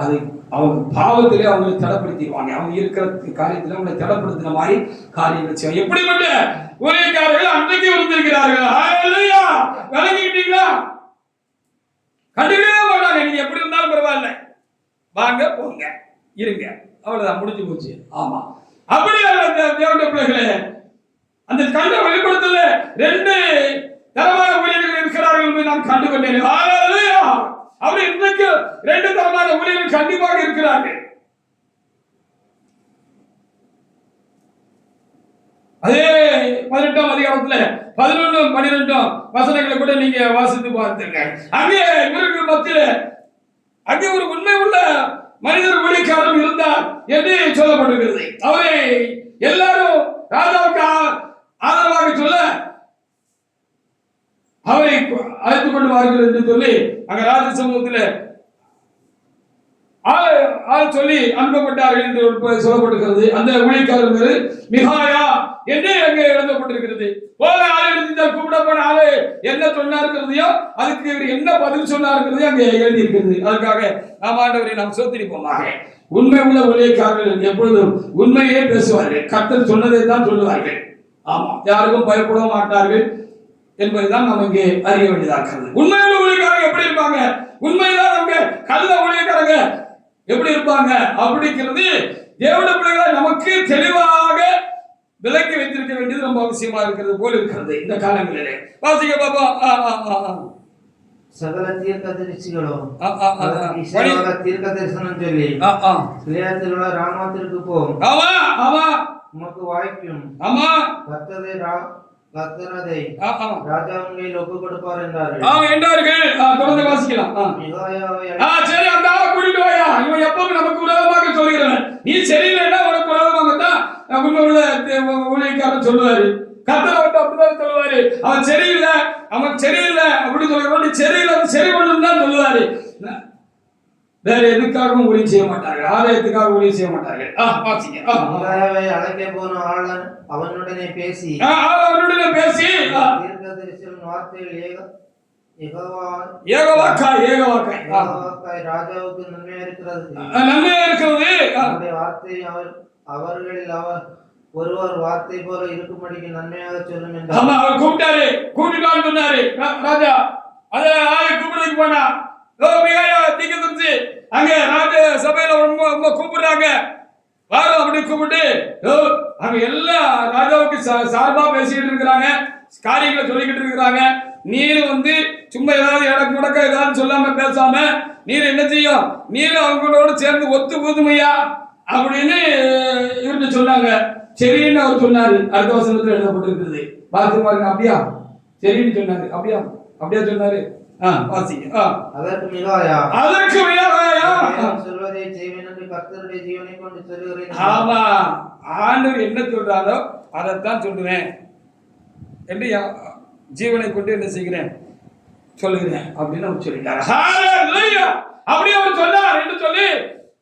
Speaker 1: அதை அவங்க பாவத்திலே அவங்களை தடப்படுத்திடுவாங்க. அவங்க இருக்கிற காரியத்தில் அவங்களை தடப்படுத்தின மாதிரி காரியங்கள் செய்வாங்க. எப்படிப்பட்ட ஊழியக்காரர்கள் அன்றைக்கு இருந்திருக்கிறார்கள். விளங்கிட்டீங்களா? கண்டுக்கவே மாட்டாங்க. நீங்க எப்படி இருந்தாலும் பரவாயில்ல, வாங்க போங்க இருங்க, அவ்வளவுதான், முடிஞ்சு போச்சு. ஆமா, அப்படி தேவனுடைய பிள்ளைகளே, அந்த கண்ட வெளிப்படுத்தல 2 தரமான ஊழியர்கள் இருக்கிறார்கள் என்று நான் கண்டுகொண்டேன். அப்படி இன்றைக்கு 2 தரமான ஊழியர்கள் கண்டிப்பாக இருக்கிறார்கள். அதே 18ஆம் அதிகாரத்துல 11, 12 வசனங்களை கூட நீங்க வாசித்து பார்த்துங்க. அங்கே இவருக்கு மத்தியில அங்கே ஒரு உண்மை உள்ள மனிதர் ஊழியக்காரர் இருந்தார் என்று சொல்லப்பட்டிருக்கிறது. அவரை எல்லாரும் ராஜாவுக்கு ஆதரவாக சொல்ல அவரை அழைத்துக் கொண்டு வார்கள் என்று சொல்லி அங்க ராஜ சமூகத்தில் ஆள் சொல்லி அனுப்பப்பட்டார்கள் என்று சொல்லப்பட்டிருக்கிறது. அந்த ஊழியக்காரர் பேரு மிகாயா என்று அங்கே எழுதப்பட்டிருக்கிறது. போல ஆள் கூப்பிட போன ஆளு என்ன சொன்னாருக்கிறதையோ அதுக்கு இவர் என்ன பதில் சொன்னாருக்கிறதையோ அங்கே எழுதி இருக்கிறது. அதுக்காக நாம் ஆண்டவரை நாம் சோதரிப்போமாக. உண்மை உள்ள ஊழியக்காரர்கள் எப்பொழுதும் உண்மையே பேசுவார்கள், கர்த்தர் சொன்னதை தான் சொல்லுவார்கள். ஆமா, யாருக்கும் பயப்பட மாட்டார்கள் என்பதுதான் நம்ம இங்கே அறிய வேண்டியதாக. உண்மையுள்ள ஊழியக்காரங்க எப்படி இருப்பாங்க, உண்மைதான் அவங்க கள்ள ஊழியக்காரங்க எப்படி இருப்பாங்க அப்படிங்கிறது தேவனுடைய பிள்ளைகளை நமக்கு தெளிவாக விலக்கி வைத்திருக்க வேண்டியது ரொம்ப அவசியமா இருக்கிறது போல இருக்கிறது இந்த காலங்களிலே. வாசிக்க பாப்பா.
Speaker 2: சகல தீர்க்கதரிசிகளும் தீர்க்க தரிசனம் சொல்லி கிளையாத்தில் உள்ள ராமாத்திற்கு போம், உமக்கு வாய்க்கும், கர்த்தரதை ராஜாவின் ஒப்பு கொடுப்பார் என்றார்கள்.
Speaker 1: தொடர்ந்து வாசிக்கலாம். சரி, அந்த ஆளை கூட்டிட்டு வாயா, இவன் எப்பவும் நமக்கு உலகமாக சொல்கிறவன், நீ சரியில்லைன்னா உனக்கு உலகமாகத்தான் ஊழியக்காரன் சொல்லுவாரு. கர்த்தரை விட்டு அப்படிதான் சொல்லுவாரு. அவன் சரியில்லை அப்படின்னு சொல்லுவாரு. சரியில்லை, சரி பண்ணு தான் சொல்லுவாரு. வேற எதுக்காகவும் ஊழியம் செய்ய மாட்டார்கள், ஆலயத்துக்காக ஊழியம் செய்ய மாட்டார்கள்.
Speaker 2: அழைக்க போன ஆளன் அவனுடனே பேசி ராஜாவுக்கு நன்மையா இருக்கிறது, வார்த்தை அவர்களில் ஒருவர் வார்த்தை போல இருக்கும்படிக்கு நன்மையாக சொல்லும் என்று
Speaker 1: அவர் கூப்பிட்டாரு. கூட்டிட்டு சொன்னாரு ராஜா. அத கூப்பிடுறதுக்கு போனா அங்க ராஜ சபையில ரொம்ப கூப்பிடுறாங்க, வாரம் அப்படி கூப்பிட்டு அங்க எல்லாம் ராஜாவுக்கு சார்பா பேசிக்கிட்டு இருக்கிறாங்க, காரியங்களை சொல்லிக்கிட்டு இருக்கிறாங்க. நீர் சும்மா ஏதாவது எனக்கு முடக்க ஏதாவது சொல்லாம பேசாம நீர் என்ன செய்யும், நீர் அவங்களோட சேர்ந்து ஒத்து ஊதுமையா அப்படின்னு இவர்கிட்ட சொன்னாங்க. சரின்னு அவர் சொன்னாரு. அடுத்த வசனத்துல எழுதப்பட்டிருக்கிறது. பார்த்து பாருங்க. அப்படியா சரின்னு சொன்னாரு. அப்படியா அப்படியா சொன்னாரு. வாசிங்க.
Speaker 2: அதற்கு மிகாயா
Speaker 3: சொல்வதை செய்வேன் என்று கர்த்தருடைய ஜீவனை கொண்டு சொல்லுகிறேன்.
Speaker 1: ஆமா, ஆண்டவர் என்ன சொல்றாரோ அதைத்தான் சொல்லுவேன் என்று ஜீவனை கொண்டு என்ன செய்கிறேன் சொல்லுகிறேன் அப்படின்னு அவர் சொல்லிட்டார். அப்படி அவர் சொன்னார் என்று சொல்லி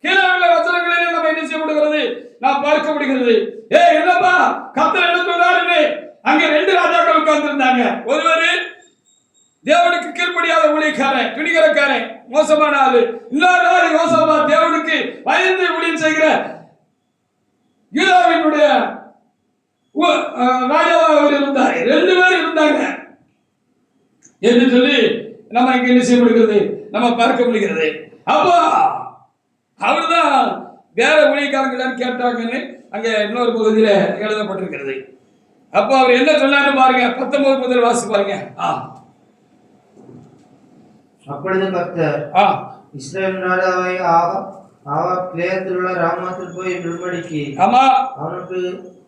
Speaker 1: கீழே உள்ள வசனங்களிலே நம்ம என்ன செய்யப்படுகிறது, நாம் பார்க்க முடிகிறது. என்னப்பா கர்த்தர் என்ன சொல்றாரு? அங்க 2 ராஜாக்கள் உட்கார்ந்திருந்தாங்க. ஒருவர் தேவனுக்கு கீழ்ப்படியாத ஊழியக்காரன், துணிகரக்காரன், மோசமான ஆளு. இன்னொரு ஆள் யோசபா, தேவனுக்கு பயந்து ஊழியம் செய்கிற யூதாவினுடைய ராஜாவாக அவர் இருந்தார். 2 பேர் இருந்தாங்க என்று சொல்லி நம்ம இங்க என்ன செய்யப்படுகிறது, நம்ம பார்க்க முடிகிறது. அப்போ அவர்தான் வேற ஊழியக்காரர்கள் கேட்டாங்கன்னு அங்க இன்னொரு பகுதியில எழுதப்பட்டிருக்கிறது. அப்போ அவர் என்ன சொன்னாரு பாருங்க. 19 முதல் வாசி பாருங்க.
Speaker 2: அப்பொழுது கர்த்தர் இஸ்ரவேல் ராஜாவை கிலேயாத்தில் உள்ள ராமாத்தில் போய் விழும்படிக்கு அவனுக்கு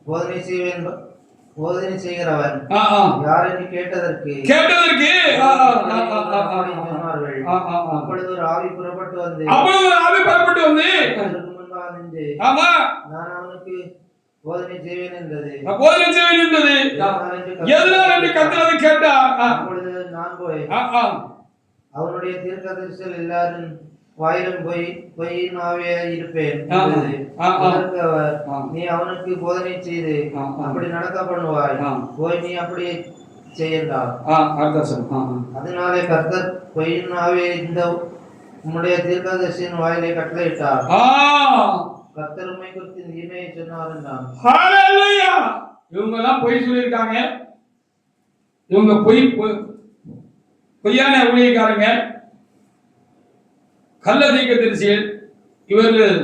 Speaker 2: போதனை செய்கிறவன் யார் என்று கேட்டதற்கு அப்பொழுது ஒரு ஆவி புறப்பட்டு வந்து நான் அவனுக்கு போதனை செய்வேன் என்றது. அப்பொழுது நான் போய் அவனுடைய தீர்க்கதரிசிகள் எல்லாரும் வாயிலும் பொய்யின் ஆவியாக இருப்பேன். நீ அவனுக்கு போதனை செய்து அப்படி நடக்க பண்ணுவாய். போய் நீ அப்படியே செய்யலாம். அதனாலே கர்த்தர் பொய்யின் ஆவியை இந்த உம்முடைய தீர்க்கதரிசியின் வாயிலை கட்டளையிட்டார். கர்த்தர் உம்மை குறித்து தீமையை சொன்னார் என்றான்.
Speaker 1: இவங்க எல்லாம் பொய் சொல்லியிருக்காங்க. இவங்க பொய்யான ஊழியக்காரங்க, கள்ள தீர்க்கதரிசிகள். இவர்கள்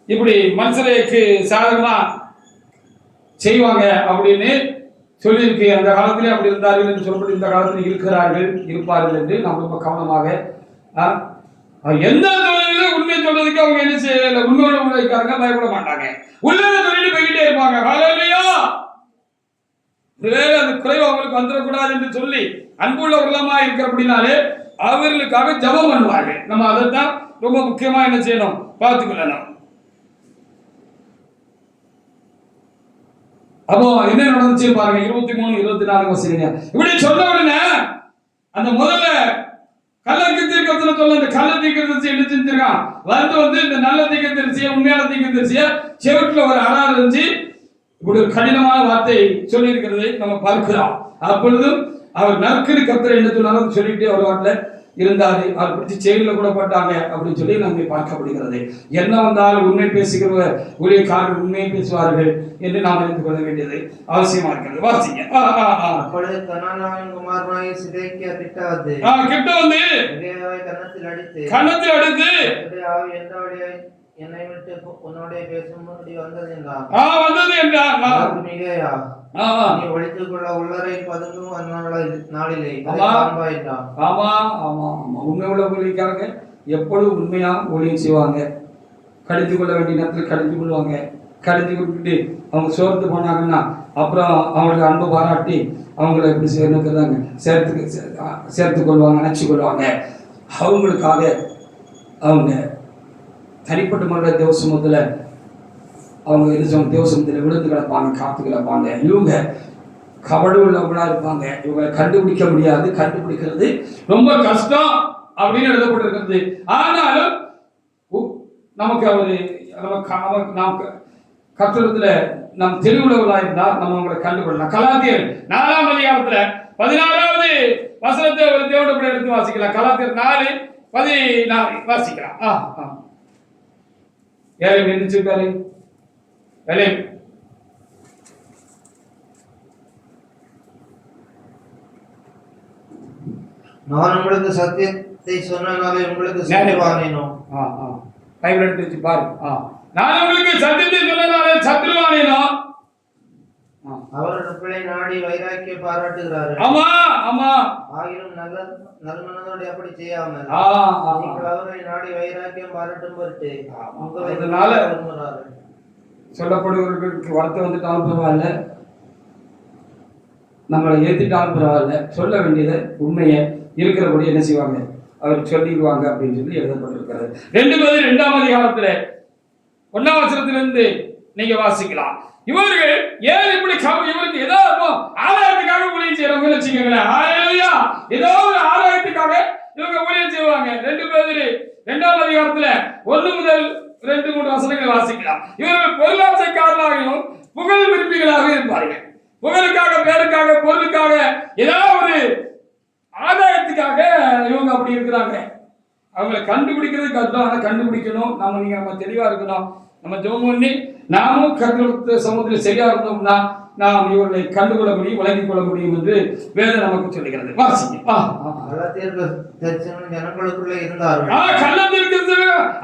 Speaker 1: இப்படி மனுஷருக்கு சாதகமா செய்வாங்க அப்படின்னு சொல்லியிருக்கு. அந்த காலத்திலே அப்படி இருந்தார்கள் என்று சொல்லப்பட்டு இந்த காலத்தில் இருப்பார்கள் என்று நாம் ரொம்ப கவனமாக எந்த தொழிலும் உண்மை சொல்றதுக்கு அவங்க என்ன செய்யல, உண்மையோட ஊழியக்காரங்க பயப்பட மாட்டாங்க. உள்ளத சொல்லிட்டு போய்கிட்டே இருப்பாங்க. ஹல்லேலூயா. ஒருவேளை அந்த குறைவு அவங்களுக்கு வந்துடக்கூடாது என்று சொல்லி அன்புள்ள உள்ளமா இருக்கிறபடினாலே அவர்களுக்காக ஜெபம் பண்ணுவார்கள். நம்ம அதைத்தான் ரொம்ப முக்கியமா என்ன செய்யணும், பார்த்துக்கொள்ளணும். அப்போ என்ன நடந்துச்சு பாருங்க. 23, 24 வசனங்க. இப்படி சொன்ன உடனே அந்த முதல்ல கள்ள தீர்க்கதரிசி சொல்ல அந்த கள்ள தீர்க்கதரிசி என்ன செஞ்சிருக்கான், வந்து இந்த நல்ல தீர்க்கதரிசியை, உண்மையான தீர்க்கதரிசியை செவத்துல ஒரு அறாறு இருந்துச்சு. இப்படி ஒரு கடினமான வார்த்தை சொல்லி இருக்கிறதை நம்ம பார்க்கிறோம். அப்பொழுதும் அவர் நற்கரு கர்த்தர் என்ன சொன்னாலும் சொல்லிட்டு அவர் வாட்டில் இருந்தாரு. அவர் பிடிச்சி செயலில் கூட போட்டாங்க அப்படின்னு சொல்லி நம்ம பார்க்கப்படுகிறது. என்ன வந்தாலும் உண்மை பேசுகிற ஊழியக்காரர்கள் உண்மையை பேசுவார்கள் என்று நாம் அறிந்து கொள்ள வேண்டியது அவசியமா இருக்கிறது. வாசிங்க.
Speaker 2: அப்பொழுது கனானாவின் குமாரனாகிய சிதேக்கியா கிட்ட வந்து
Speaker 1: கன்னத்தில் அடித்து
Speaker 2: என்னை விட்டு உன்னோட பேசும்படி வந்தது என்றான். நீ ஒழித்துக் கொள்ள உள்ளரை பதுங்கும் நாளிலே
Speaker 1: உண்மை உள்ள ஊழியக்காரங்க எப்பொழுதும் உண்மையா ஊழியம் செய்வாங்க. கடித்து கொள்ள வேண்டிய நேரத்தில் கடித்து கொள்வாங்க. கடித்து கொடுத்துட்டு அவங்க சோர்த்து போனாங்கன்னா அப்புறம் அவங்களுக்கு அன்பு பாராட்டி அவங்கள எப்படி செய்யணுங்கிறதாங்க சேர்த்து கொள்வாங்க, நினைச்சு கொள்வாங்க. அவங்களுக்காக அவங்க தனிப்பட்ட முறையில் தேவ சமூகத்தில் அவங்க தேவ சமூகத்தில் விழுந்து கிடப்பாங்க, காத்து கிடப்பாங்க. இவங்க கபடு உள்ளவங்களா இருப்பாங்க. இவங்களை கண்டுபிடிக்க முடியாது, கண்டுபிடிக்கிறது ரொம்ப கஷ்டம் அப்படின்னு எழுதப்பட்டிருக்கிறது. ஆனாலும் நமக்கு அவரு நாம் கத்திரத்துல நம் தெளிவுள்ளவர்களா இருந்தால் நம்ம அவங்களை கண்டுகொள்ளலாம். கலாத்தியர் 4ஆம் அதிகாரத்துல 14வது வசனத்தை ஒரு தேவனுடைய எடுத்து வாசிக்கலாம். கலாத்தியர் 4:14 வாசிக்கலாம். ஏழை நினைச்சிருக்காரு.
Speaker 2: நான் உங்களுக்கு சத்தியத்தை சொன்னனாலே உங்களுக்கு சத்ருவானேனோ.
Speaker 1: பைபிள் எடுத்து வச்சு பாரு. நான் உங்களுக்கு சத்தியத்தை சொன்னனாலே சத்ருவானேனோ.
Speaker 2: அவரோட பிள்ளை நாடி வைராக்கிய பாராட்டுகிறார்கள்.
Speaker 1: ஆமா ஆமா.
Speaker 2: ஆகிலும் நல்மனதோடு அப்படி செய்யாமல் அவர்களை நாடி வைராக்கியம் பாராட்டும் பொருட்டு
Speaker 1: அதனால சொல்லப்படுவர்களுக்கு வார்த்தை வந்துட்டாலும் பரவாயில்ல, நம்மளை ஏற்றிட்டாலும் பரவாயில்ல, சொல்ல வேண்டியதை உண்மையை இருக்கிறபடி என்ன செய்வாங்க, அவர் சொல்லிடுவாங்க அப்படின்னு சொல்லி எழுதப்பட்டிருக்கிறது. 2 பேர் 2ஆம் அதிகாரத்தில் 1ஆம் வசனத்திலிருந்து நீங்க வாசிக்கலாம். இவர்கள் ஏன் இப்படி இவருக்கு ஏதோ ஆலயத்துக்காக ஊழியம் செய்யறவங்க வச்சுக்கோங்களேன். ஹல்லேலூயா. ஏதோ ஒரு ஆலயத்துக்காக இவங்க ஊழியம் செய்வாங்க. 2 பேர் 2ஆம் அதிகாரத்துல 1 முதல் 2, 3 வசனங்களை வாசிக்கலாம். இவர்கள் பொருளாசைக்காரர்களாகவும் புகழ் விரும்பிகளாக இருப்பார்கள். புகழுக்காக, பேருக்காக, பொருளுக்காக, ஏதாவது ஒரு ஆதாயத்துக்காக இவங்க அப்படி இருக்கிறாங்க. அவங்களை கண்டுபிடிக்கிறது கஷ்டம். ஆனால் கண்டுபிடிக்கணும். நம்ம தெளிவா இருக்கணும். நம்ம ஜெபம் பண்ணி நாமும் கர்த்தருடைய சமூகத்தில் சரியா இருந்தோம்னா நாம் இவர்களை கண்டுகொள்ள முடியும், விளங்கிக் கொள்ள முடியும் என்று வேதம் நமக்கு சொல்லுகிறது. வாசிங்க.
Speaker 2: ஜனங்களுக்குள்ளே இருந்தார்கள்.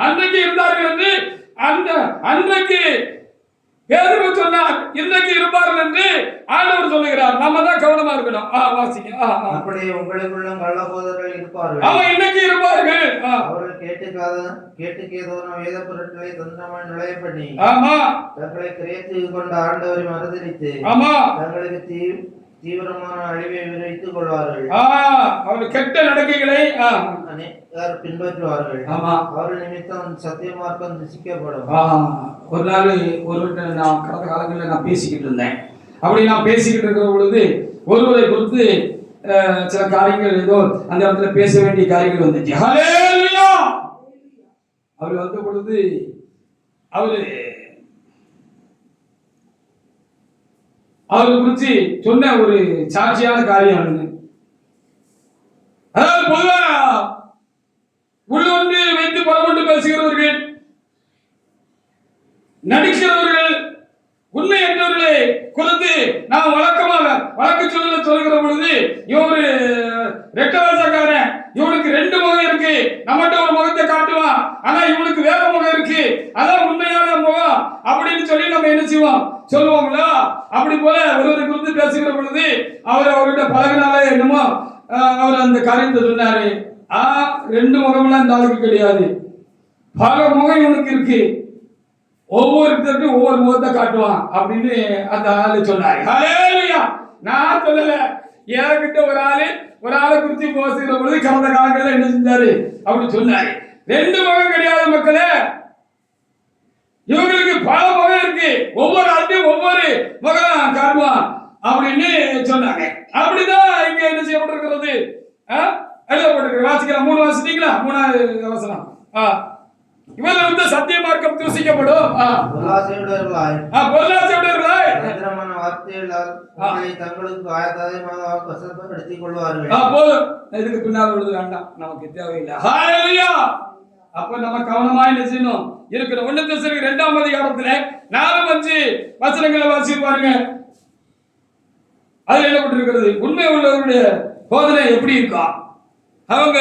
Speaker 1: அன்றைக்கு இருந்தார்கள் என்று அன்றைக்கு பேதுரு சொன்னார், இன்றைக்கு இருப்பார்கள் என்று ஆண்டவர் சொல்லுகிறார். நம்ம தான் கவனமா இருக்கணும். வாசிங்க.
Speaker 2: அப்படியே உங்களுக்குள்ள கள்ளபோதகர்கள் இருப்பார்கள்.
Speaker 1: இன்னைக்கு இருப்பார்கள்.
Speaker 2: அவர்கள் கேட்டுக்கேதோன வேத பொருட்களை தந்திரமாய் நுழைய பண்ணி தங்களை கிரேத்து கொண்ட ஆண்டவரை மறுதலித்து தங்களுக்கு தீவிரமான அழிவை விளைவித்துக் கொள்வார்கள்.
Speaker 1: அவர்கள் கெட்ட நடக்கைகளை
Speaker 2: பின்பற்றுவார்கள். அவர்கள் நிமித்தம் சத்திய மார்க்கம் துசிக்கப்படும்.
Speaker 1: ஒரு நாள் நான் கடந்த காலங்களில் நான் பேசிக்கிட்டு இருந்தேன். அப்படி நான் பேசிக்கிட்டு இருக்கிற பொழுது ஒருவரை குறித்து சில காரியங்கள் ஏதோ அந்த இடத்துல பேச வேண்டிய காரியங்கள் வந்துச்சு. ஹல்லேலூயா. அவர் வந்த பொழுது அவரை குறித்து சொன்ன ஒரு சாட்சியான காரியம், அதாவது பொதுவா உள்ளொன்று வைத்து பலகொண்டு பேசுகிறவர்கள், நடிக்கிறவர்கள், உண்மை என்றவர்களை குறித்து நாம் வழக்கமாக வழக்கு சொல்லுகிற பொழுது இவரு ரெட்டவாசக்காரன், இவனுக்கு 2 முகம் இருக்கு, நம்மகிட்ட ஒரு முகத்தை காட்டுவான், ஆனா இவனுக்கு வேற முகம் இருக்கு, அதான் உண்மையான முகம் அப்படின்னு சொல்லி நம்ம என்ன செய்வோம், சொல்லுவோம்ல. அப்படி போல ஒருவரை குறித்து பேசுகிற பொழுது அவர்கிட்ட பழகினாலே என்னமோ அவர் அந்த காரியத்தை சொன்னாரு. 2 முகம்லாம் இந்த ஆளுக்கு கிடையாது, பல முகம் இவனுக்கு இருக்கு, ஒவ்வொருத்தருக்கும் ஒவ்வொரு முகத்தை காட்டுவான் அப்படின்னு அந்த ஆளு சொன்னாரு. ஹல்லேலூயா. நான் சொல்லல, என்கிட்ட ஒரு ஆளை குறித்து பேசுகிற பொழுது கடந்த காலங்களில் என்ன செஞ்சாரு அப்படி சொன்னாரு. 2 முகம் கிடையாது மக்களே, இவங்களுக்கு பல முகம் இருக்கு, ஒவ்வொரு ஆட்டையும் ஒவ்வொரு முகம் காட்டுவான் அப்படின்னு சொன்னாங்க. அப்படிதான் இங்க என்ன செய்யப்பட்டிருக்கிறது, எழுதப்பட்டிருக்கிறது. வாசிக்கலாம். 3 வாசிட்டீங்களா? 3ஆவது வசனம். இவர்கள் வந்து சத்திய மார்க்கம் தூசிக்கப்படும்.
Speaker 2: பொருளாசையுடையவர்களாய் தந்திரமான வார்த்தைகளால் தங்களுக்கு ஆயத்தமாக வசப்படுத்திக் கொள்வார்கள்.
Speaker 1: போதும், இதுக்கு பின்னால் உள்ளது வேண்டாம், நமக்கு தேவையில்லை. ஹல்லேலூயா. அப்ப நம்ம கவனமா என்ன செய்யணும் இருக்கணும். 1 தெசலோனிக்கேயர் 2ஆம் அதிகாரத்துல 4-5 வசனங்களை வாசி பாருங்க. அதுல எழுதப்பட்டிருக்கிறது, உண்மை உள்ளவருடைய போதனை எப்படி இருக்கும், அவங்க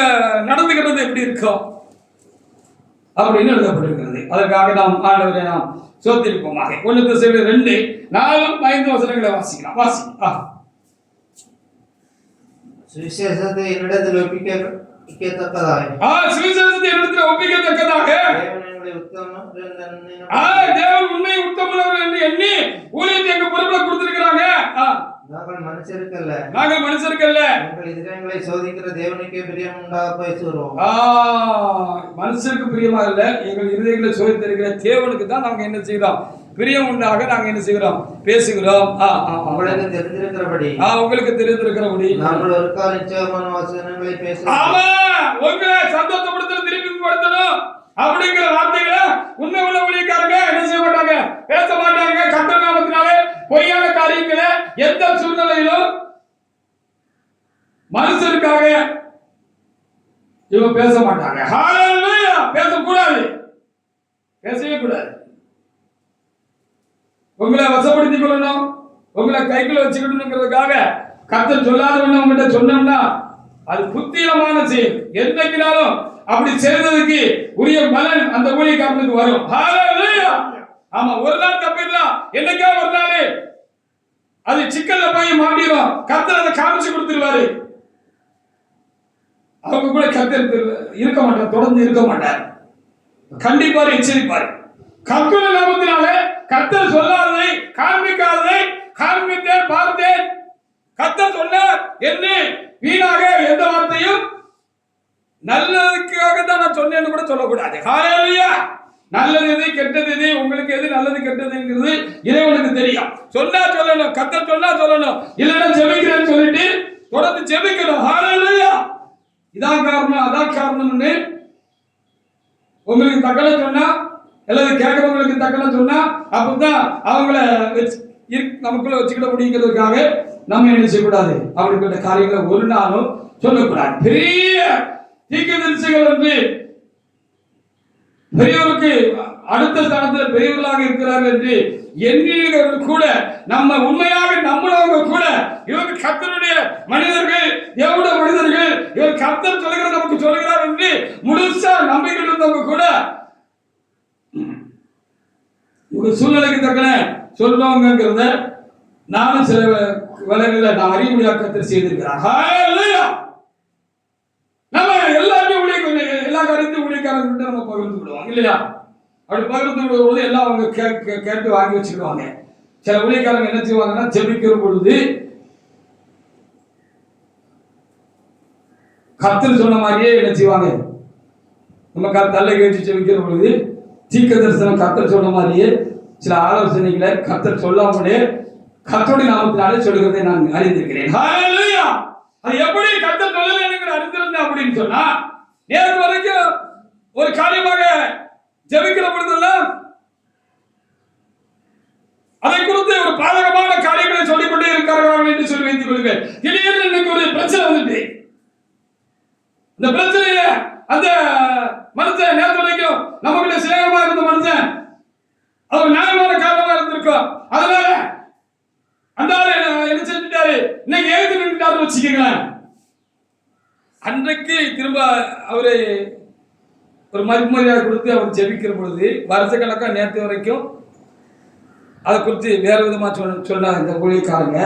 Speaker 1: நடந்துக்கிறது எப்படி இருக்கும் அப்படின்னு எழுதப்பட்டிருக்கிறது. அதற்காக நாம் ஆண்டவரை நாம் சோத்திருப்போமாக. 1 தெசலோனிக்கேயர் 2, 4-5 வசனங்களை வாசிக்கலாம். வாசிக்கலாம்.
Speaker 2: சுவிசேஷத்தை என்னிடத்தில் ஒப்பிக்கத்தக்கதாக
Speaker 1: தேவன் உண்மை உத்தமனவர் என்று எண்ணி ஊழியத்தை எங்க பொறுப்புல கொடுத்திருக்கிறாங்க.
Speaker 2: நாங்கள் மனுஷருக்கல்ல
Speaker 1: எங்கள்
Speaker 2: இதயங்களை சோதிக்கிற தேவனுக்கே பிரியம் உண்டாக பேசுகிறோம்.
Speaker 1: மனுஷருக்கு பிரியமா இல்ல, எங்கள் இதயங்களை சோதித்திருக்கிற தேவனுக்கு தான் நாங்க என்ன செய்கிறோம், பிரியம் உண்டாக நாங்க என்ன செய்கிறோம், பேசுகிறோம்.
Speaker 2: உங்களுக்கு தெரிந்திருக்கிறபடி நாங்கள் ஒரு கால நிச்சயமான வசனங்களை பேசுகிறோம்.
Speaker 1: ஆமா, உங்களை சந்தோஷப்படுத்த திருப்பி படுத்தணும் அப்படிங்கிற வார்த்தைகளை உண்மை உள்ள ஊழியக்காரங்க என்ன செய்ய மாட்டாங்க, பேச மாட்டாங்க. கர்த்தர் நாமத்தினாலே பொய்யான காரியங்களை எந்த சூழ்நிலையிலும் மனுஷருக்காக இவங்க பேச மாட்டாங்க. ஹல்லேலூயா. பேசக்கூடாது, பேசவே கூடாது. உங்களை வசப்படுத்திக் கொள்ளணும், உங்களை கைக்குள்ள வச்சுக்கணுங்கிறதுக்காக கர்த்தர் சொல்லாத ஒண்ணு உங்ககிட்ட சொன்னோம்னா அது புத்தியமான செயல். என்னைக்குனாலும் அப்படி செய்ததுக்கு உரிய பலன் அந்த ஊழியக்காரனுக்கு வரும். ஹல்லேலூயா. ஆமா, ஒரு நாள் தப்பிடலாம், என்னைக்கா ஒரு நாள் அது சிக்கல்ல போய் மாட்டிடும், கர்த்தர் அதை காமிச்சு கொடுத்துருவாரு. அவங்க கூட கர்த்தர் இருக்க மாட்டார், தொடர்ந்து இருக்க மாட்டார், கண்டிப்பாரு, எச்சரிப்பாரு. கர்த்தர் நாமத்தினாலே கர்த்தர் சொல்லாததை காண்பிக்காததை காண்பித்தேன், பார்த்தேன். கர்த்தர் சொன்னார் என்று வீணாக எந்த வார்த்தையும் நல்லதுக்காக தான் நான் சொன்னேன்னு கூட சொல்லக்கூடாது. ஹல்லேலூயா. நல்லது எது கெட்டது எது, உங்களுக்கு எது நல்லது கெட்டதுங்கிறது இறைவனுக்கு தெரியும். சொன்னா சொல்லணும், கர்த்தர் சொன்னா சொல்லணும், இல்லைன்னா ஜெபிக்கிறேன்னு சொல்லிட்டு தொடர்ந்து ஜெபிக்கணும். ஹல்லேலூயா. இதான் காரணம் அதான் காரணம்னு உங்களுக்கு தக்கன சொன்னா அல்லது கேட்கறவங்களுக்கு தக்கன சொன்னா அப்பதான் அவங்கள நமக்குள்ள வச்சுக்கிட முடியுங்கிறதுக்காக நம்ம என்ன செய்யக்கூடாது, அப்படிப்பட்ட காரியங்களை ஒரு நாளும் சொல்லக்கூடாது. பெரிய தீர்க்கதரிசிகள் வந்து பெரியவருக்கு அடுத்த ஸ்தானத்தில் பெரியவர்களாக இருக்கிறார்கள் என்று எண்ணியவர்கள் கூட, நம்ம உண்மையாக நம்பினவங்க கூட, இவங்க கர்த்தருடைய மனிதர்கள், தேவனுடைய மனிதர்கள், இவர் கர்த்தர் சொல்லுகிற நமக்கு சொல்லுகிறார் என்று முழுசா நம்பிக்கை இருந்தவங்க கூட இவங்க சூழ்நிலைக்கு தக்கன சொல்லுவாங்கிறத நானும் சில வேலைகளில் நான் அறிய முடியாத கர்த்தர் செய்திருக்கிறார். நம்ம எல்லாருமே எல்லா காரியத்தையும் ஊழியக்காரர்கிட்ட நம்ம பகிர்ந்து விடுவாங்க இல்லையா? அப்படி பகிர்ந்து விடும்போது எல்லாம் அவங்க கேட்டு வாங்கி வச்சுக்கிடுவாங்க. சில ஊழியக்காரங்க என்ன செய்வாங்கன்னா, ஜெபிக்கிற பொழுது கர்த்தர் சொன்ன மாதிரியே என்ன செய்வாங்க, நம்ம தலை கழிச்சு ஜெபிக்கிற பொழுது தீர்க்க தரிசனம் கர்த்தர் சொன்ன மாதிரியே சில ஆலோசனைகளை கர்த்தர் சொல்லாமலே கர்த்தருடைய நாமத்தினாலே சொல்லுகிறதை நான் அறிந்திருக்கிறேன். ஹல்லேலூயா. அது எப்படி கர்த்தர் சொல்லலைன்னு அறிந்திருந்தேன் அப்படின்னு சொன்னா, நேற்று வரைக்கும் ஒரு காரியமாக ஜெபிக்கிற பொழுதெல்லாம் அதை குறித்து ஒரு பாதகமான காரியங்களை சொல்லிக் கொண்டே இருக்கிறார்கள் என்று சொல்லி வைத்துக் கொள்ளுங்கள். திடீர்னு இன்னைக்கு ஒரு பிரச்சனை வந்துட்டு, இந்த பிரச்சனையில அந்த மனுஷன் நேற்று வரைக்கும் நமக்குள்ள சிநேகமா இருந்த மனுஷன் அவர் நியாயமான காரணமா இருந்திருக்கும். அதனால அந்த ஆளு என்ன செஞ்சுட்டாரு, இன்னைக்கு எழுதி நின்றுட்டாரு வச்சுக்கீங்களேன். அன்றைக்கு திரும்ப அவரு ஒரு மறுமரியாதை கொடுத்து அவர் ஜெபிக்கிற பொழுது வருஷக்கணக்கா நேற்று வரைக்கும் அதை குறித்து வேற விதமா சொன்னாங்க இந்த ஊழியக்காரங்க.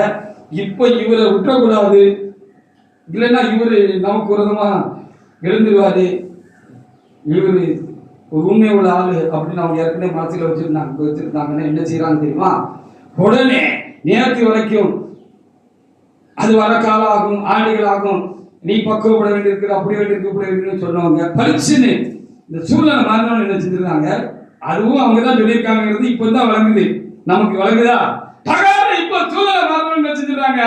Speaker 1: இப்போ இவரை விட்டுறக்கூடாது, இல்லைன்னா இவரு நமக்கு ஒரு விதமா எழுந்துருவாரு, இவரு ஒரு உண்மை உள்ள ஆளு அப்படின்னு அவங்க ஏற்கனவே மனசுல வச்சிருந்தாங்கன்னா என்ன செய்யறாங்க தெரியுமா, உடனே நேற்று வரைக்கும் அது வர காலம் ஆகும், ஆண்டுகள் ஆகும், நீ பக்குவப்பட வேண்டியிருக்கு, அப்படி வேண்டியிருக்கு, இப்படி வேண்டியிருக்கு சொன்னவங்க பரிசுன்னு இந்த சூழ்நிலை மாறினவங்க என்ன செஞ்சிருக்காங்க, அதுவும் அவங்க தான் சொல்லியிருக்காங்கிறது இப்போ தான் வழங்குது, நமக்கு வழங்குதா தகாத இப்போ சூழ்நிலை மாறினவங்க என்ன செஞ்சிருக்காங்க,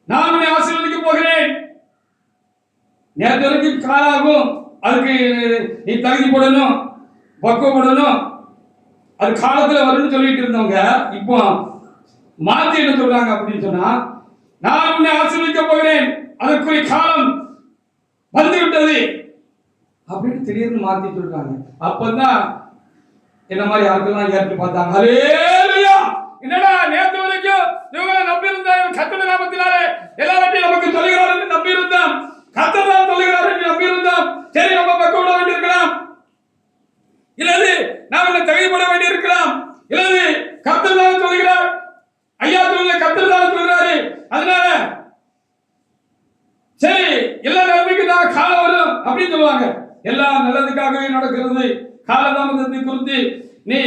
Speaker 1: நான் உன்னை ஆசீர்வதிக்க போகிறேன், நேற்று வரைக்கும் காலாகும், அதுக்கு நீ தகுதி போடணும், பக்குவப்படணும், அது காலத்துல வரும்னு சொல்லிட்டு இருந்தவங்க இப்போ மாத்தி என்ன சொல்றாங்க அப்படின்னு சொன்னா, நான் உன்னை ஆசீர்வதிக்க போகிறேன், அதற்குரிய காலம் வந்து விட்டது அப்படின்னு திடீர்னு மாத்தி சொல்றாங்க. அப்பதான் என்ன மாதிரி ஆட்கள்லாம் ஏற்று பார்த்தாங்க. ஹல்லேலூயா. என்னடா நேற்று வரைக்கும் இவங்களை நம்பி இருந்தாங்க, கர்த்தருடைய நாமத்தினாலே எல்லாவற்றையும் நமக்கு சொல்லுகிறார் என்று நம்பி இருந்தோம், கர்த்தர் தான் சொல்லுகிறார் என்று நம்பி இருந்தோம், சரி நம்ம பக்குவப்பட வேண்டியிருக்கலாம், இல்லது நாம் என்ன தகுதிப்பட வேண்டியிருக்கலாம், இல்லது கர்த்தர் தான் சொல்லுகிறார், ஐயா சொல்ல கர்த்தர் தான் சொல்கிறாரு, அதனால சரி எல்லா நன்மைக்கு தான் காலம் வரும் அப்படின்னு சொல்லுவாங்க. எல்லாம் நல்லதுக்காகவே நடக்கிறது, காலதாமதத்தை குறித்து நீ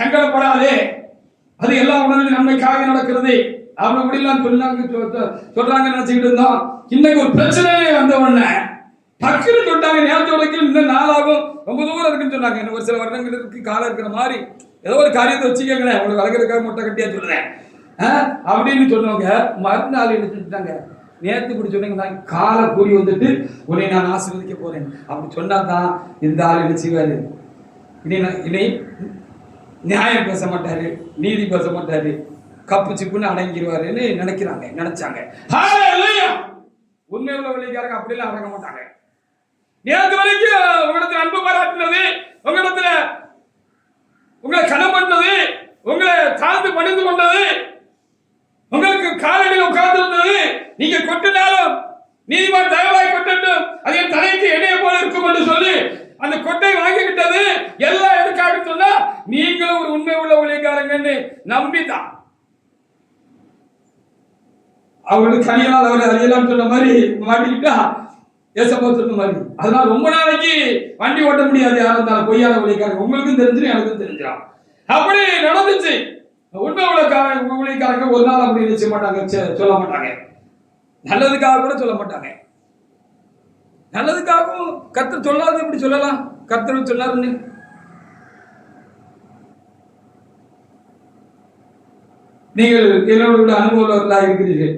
Speaker 1: சங்கடப்படாதே, அது எல்லாம் உடனே நன்மைக்காக நடக்கிறது அப்படி இப்படிலாம் சொல்றாங்க நினைச்சுக்கிட்டு இருந்தோம். இன்னைக்கு ஒரு பிரச்சனையே வந்த உடனே டக்குன்னு சொல்லிட்டாங்க, நேரத்து வரைக்கும் இன்னும் நாளாகும், ரொம்ப தூரம் இருக்குன்னு சொன்னாங்க, இன்னும் ஒரு சில வருடங்களுக்கு காலம் இருக்கிற மாதிரி ஏதோ ஒரு காரியத்தை வச்சுக்கங்களேன், உங்களுக்கு வளர்க்கறதுக்காக முட்டை கட்டியா சொல்றேன் அப்படின்னு சொன்னவங்க மறுநாள் என்ன செஞ்சுட்டாங்க, நேற்று இப்படி சொன்னீங்க காலை கூடி வந்துட்டு உன்னை நான் ஆசீர்வதிக்க போறேன் அப்படி சொன்னாதான் இந்த ஆள் என்ன செய்வாரு, இனி நியாயம் பேச மாட்டாரு, நீதி பேச மாட்டாரு, கப்பு சிப்புன்னு அடங்கிடுவாருன்னு நினைச்சாங்க. உண்மை உள்ள வழிகாரங்க அப்படிலாம் அடங்க மாட்டாங்க. நேற்று வரைக்கும் உங்களிடத்துல அன்பு பாராட்டினது, உங்களிடத்துல உங்களை கனம் பண்ணது, உங்களை சார்ந்து பணிந்து கொண்டது, உங்களுக்கு காலடியில் உட்கார்ந்து இருந்தது, நீங்க கொட்டினாலும் நீதிமான் தயவாய் கொட்டட்டும், அது என் தலைக்கு எண்ணெய போல இருக்கும் என்று சொல்லி அந்த கொட்டை வாங்கிக்கிட்டது எல்லாம் எதுக்காக சொன்னா, நீங்களும் ஒரு உண்மை உள்ள ஊழியக்காரங்கன்னு நம்பிதான். அவங்களுக்கு அறியலாம், அவர் அறியலாம் சொன்ன மாதிரி மாட்டிக்கிட்டா ஏசப்பா சொன்ன மாதிரி. அதனால ரொம்ப நாளைக்கு வண்டி ஓட்ட முடியாது யாரா இருந்தாலும், பொய்யான ஊழியக்காரங்க. உங்களுக்கும் தெரிஞ்சிடும், எனக்கும் தெரிஞ்சிடும். அப்படி நடந்துச்சு. உண்மை ஊழியக்காரங்க ஒரு நாள் அப்படி நிச்சய மாட்டாங்க, சொல்ல மாட்டாங்க. நல்லதுக்காக கூட சொல்ல மாட்டாங்க. நல்லதுக்காகவும் கர்த்தர் சொல்லாது எப்படி சொல்லலாம்? கர்த்தர் சொல்லாருன்னு நீங்கள் என்னோட அனுபவம் இருக்கிறீர்கள்.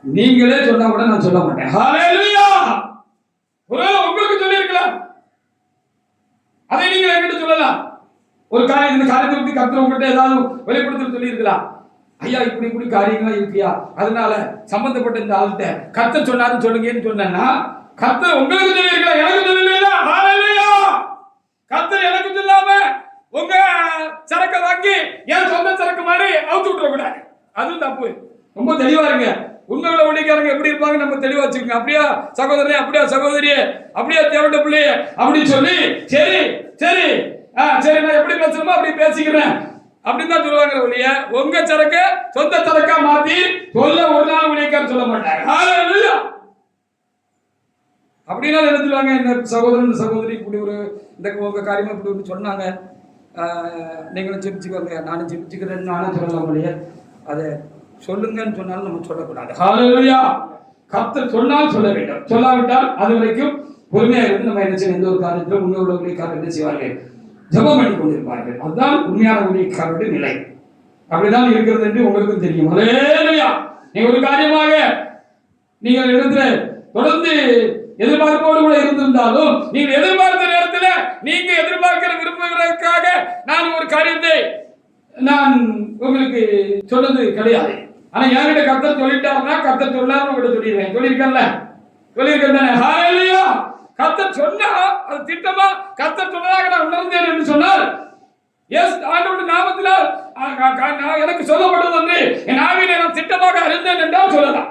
Speaker 1: நீங்களே சொன்னா கூட நான் சொல்ல மாட்டேன். ஹல்லேலூயா! ஒருவேளை உங்களுக்கு சொல்லி இருக்கலாம், அதை நீங்கள் என்கிட்ட சொல்லலாம். ஒரு காரியம், இந்த காரியத்தை பத்தி கர்த்தர் உங்ககிட்ட ஏதாவது வெளிப்படுத்த சொல்லி இருக்கலாம். ஐயா இப்படி இப்படி காரியங்களா இருக்கியா, அதனால சம்பந்தப்பட்ட இந்த ஆள்கிட்ட கர்த்தர் சொன்னாருன்னு சொல்லுங்கன்னு சொன்னா, கர்த்தர் உங்களுக்கு சொல்லி இருக்கலாம், எனக்கு சொல்லலையா? ஹல்லேலூயா! கர்த்தர் எனக்கு சொல்லாம உங்க சரக்கு வாங்கி என் சொந்த சரக்கு மாதிரி அவுத்து விட்டுற கூடாது. அதுவும் தப்பு. ரொம்ப தெளிவா இருங்க. உண்மையுள்ள ஊழியக்காரங்க எப்படி இருப்பாங்க நம்ம தெளிவா வச்சுக்கோங்க. அப்படியா சகோதரனே, அப்படியா சகோதரியே, அப்படியா தேவண்ட பிள்ளையே அப்படின்னு சொல்லி சரி சரி சரி நான் எப்படி பேசணுமோ அப்படி பேசிக்கிறேன் அப்படின்னு தான் சொல்லுவாங்க ஒழிய, உங்க சரக்கு சொந்த சரக்கா மாத்தி சொல்ல ஒரு நாள் ஊழியக்காரர் சொல்ல மாட்டாங்க. ஹல்லேலூயா! அப்படின்னா என்ன சொல்லுவாங்க, இந்த சகோதரன் சகோதரி இப்படி ஒரு இந்த உங்க காரியமா இப்படி ஒன்று சொன்னாங்க, நீங்களும் ஜெபிச்சுக்கோங்க, நானும் ஜெபிச்சுக்கிறேன்னு நானும் சொல்லலாம் இல்லையா? அதை சொல்லுங்கன்னு சொன்னாலும் நம்ம சொல்லக்கூடாது. ஹல்லேலூயா! கர்த்தர் சொன்னால் சொல்ல வேண்டும், சொல்லாவிட்டால் அது வரைக்கும் பொறுமையா இருந்து நம்ம என்ன செய்யணும், எந்த ஒரு காரியத்திலும் உண்மை உள்ள ஊழியக்காரர் என்ன செய்வார்கள், ஜெபம் பண்ணி கொண்டிருப்பார்கள். அதுதான் உண்மையான ஊழியக்காரருடைய நிலை. அப்படிதான் இருக்கிறது என்று உங்களுக்கும் தெரியும். ஹல்லேலூயா! நீங்க ஒரு காரியமாக நீங்கள் இடத்துல தொடர்ந்து எதிர்பார்ப்போடு கூட இருந்திருந்தாலும், நீங்கள் எதிர்பார்த்த நேரத்தில் நீங்க எதிர்பார்க்கிற விரும்புகிறதுக்காக நான் ஒரு காரியத்தை நான் உங்களுக்கு சொன்னது கிடையாது. ஆனா என்கிட்ட கர்த்தர் சொல்லிட்டாருன்னா, கர்த்தர் சொல்லாம உங்ககிட்ட சொல்லிடுவேன். சொல்லியிருக்கேன் தானே? ஹல்லேலூயா! கர்த்தர் சொன்னா அது திட்டமா கர்த்தர் சொன்னதாக நான் உணர்ந்தேன் என்று சொன்னால், எஸ் ஆண்டவருடைய நாமத்தினால் எனக்கு சொல்லப்படுவது வந்து என் ஆவியிலே நான் திட்டமாக அறிந்தேன் என்றால் சொல்லலாம்.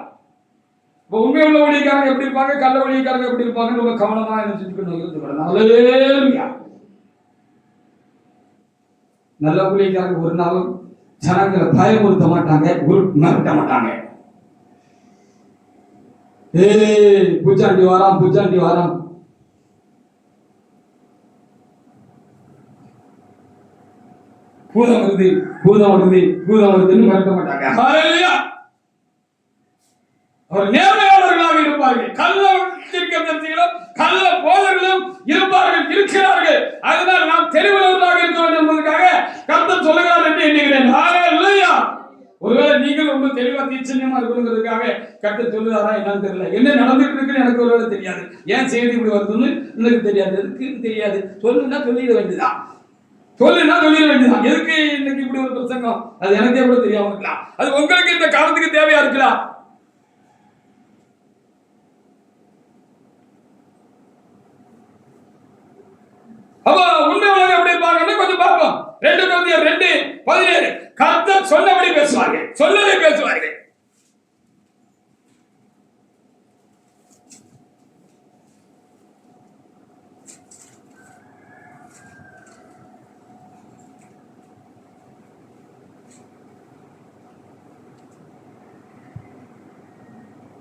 Speaker 1: உண்மை உள்ள ஊழியக்காரங்க எப்படி இருப்பாங்க, கள்ள ஊழியக்காரங்க எப்படி இருப்பாங்க, ரொம்ப கவனமா இருந்துக்கணும். ஹல்லேலூயா! நல்ல ஊழியக்காரங்க ஒரு நாளும் ஜனங்களை பயமுறுத்த மாட்டாங்க, மிரட்ட மாட்டாங்க. பூச்சாண்டி வாராம், பூச்சாண்டி வாராம், பூதம் வருது, பூதம் வருது, பூதம் வருதுன்னு மிரட்ட மாட்டாங்க. ஹல்லேலூயா! அவர் நேர்மையாளர்களாக இருப்பார்கள். கள்ள தீர்க்கதரிசிகளும் கள்ள போதகர்களும் இருப்பார்கள், இருக்கிறார்கள். அதனால் நாம் தெளிவுள்ளவர்களாக இருக்க வேண்டும் என்பதற்காக கர்த்தர் சொல்லுகிறார் என்று எண்ணுகிறேன். ஹல்லேலூயா! ஒருவேளை நீங்கள் ரொம்ப தெளிவா தீட்சண்யமா இருக்கணுங்கிறதுக்காக கர்த்தர் சொல்லுறாரா என்னன்னு தெரியல. என்ன நடந்துட்டு இருக்குன்னு எனக்கு ஒருவேளை தெரியாது. ஏன் செய்தி இப்படி வருதுன்னு எனக்கு தெரியாது, எதுக்குன்னு தெரியாது. சொல்லுன்னா சொல்லிட வேண்டியதான், எதுக்கு இன்னைக்கு இப்படி ஒரு பிரசங்கம், அது எனக்கே கூட தெரியாம இருக்கலாம். அது உங்களுக்கு இந்த காலத்துக்கு தேவையா இருக்கலாம். அப்ப உண்மை உலகம் எப்படி இருப்பாங்கன்னு கொஞ்சம் பார்ப்போம். 2 கொரிந்தியர் 2:17 கர்த்தர் சொன்னபடி பேசுவார்கள், சொல்லதை பேசுவார்கள்.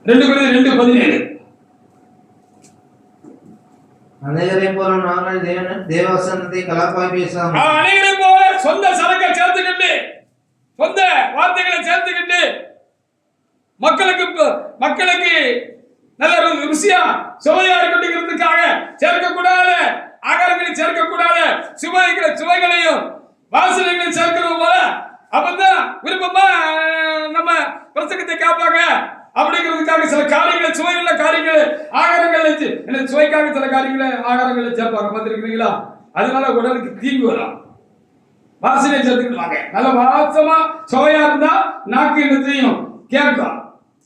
Speaker 1: ரெண்டு கொரிந்தியர் 2:17
Speaker 2: அநேகரை போல நாங்கள் தேவவசனத்தை கலப்பாய் பேசாமல்,
Speaker 1: அநேகரை போல சொந்த சரக்கை சேர்த்துக்கிட்டு, சொந்த வார்த்தைகளை சேர்த்துக்கிட்டு, மக்களுக்கு நல்ல ருசியா சுவையா இருக்கிறதுக்காக சேர்க்கக்கூடாது, ஆகாரங்களை சேர்க்கக்கூடாது, சுவைகளையும் வாசனைகளையும் சேர்க்கிறது போல அப்பதான் விருப்பமா நம்ம பிரசங்கத்தை காப்பாங்க அப்படிங்கிறதுக்காக சில காரியங்களை, சுவையுள்ள காரியங்கள், ஆகாரங்கள், சுவைக்காக சில காரியங்களை ஆகாரங்களை சேர்ப்பாங்க. பார்த்துருக்கீங்களா? அதனால உடலுக்கு தீங்கு வரும். வாசனை சேர்த்துக்கிடுவாங்க. நல்ல வாசமா சுவையா இருந்தா நாக்கு என்ன செய்யும், கேட்கும்.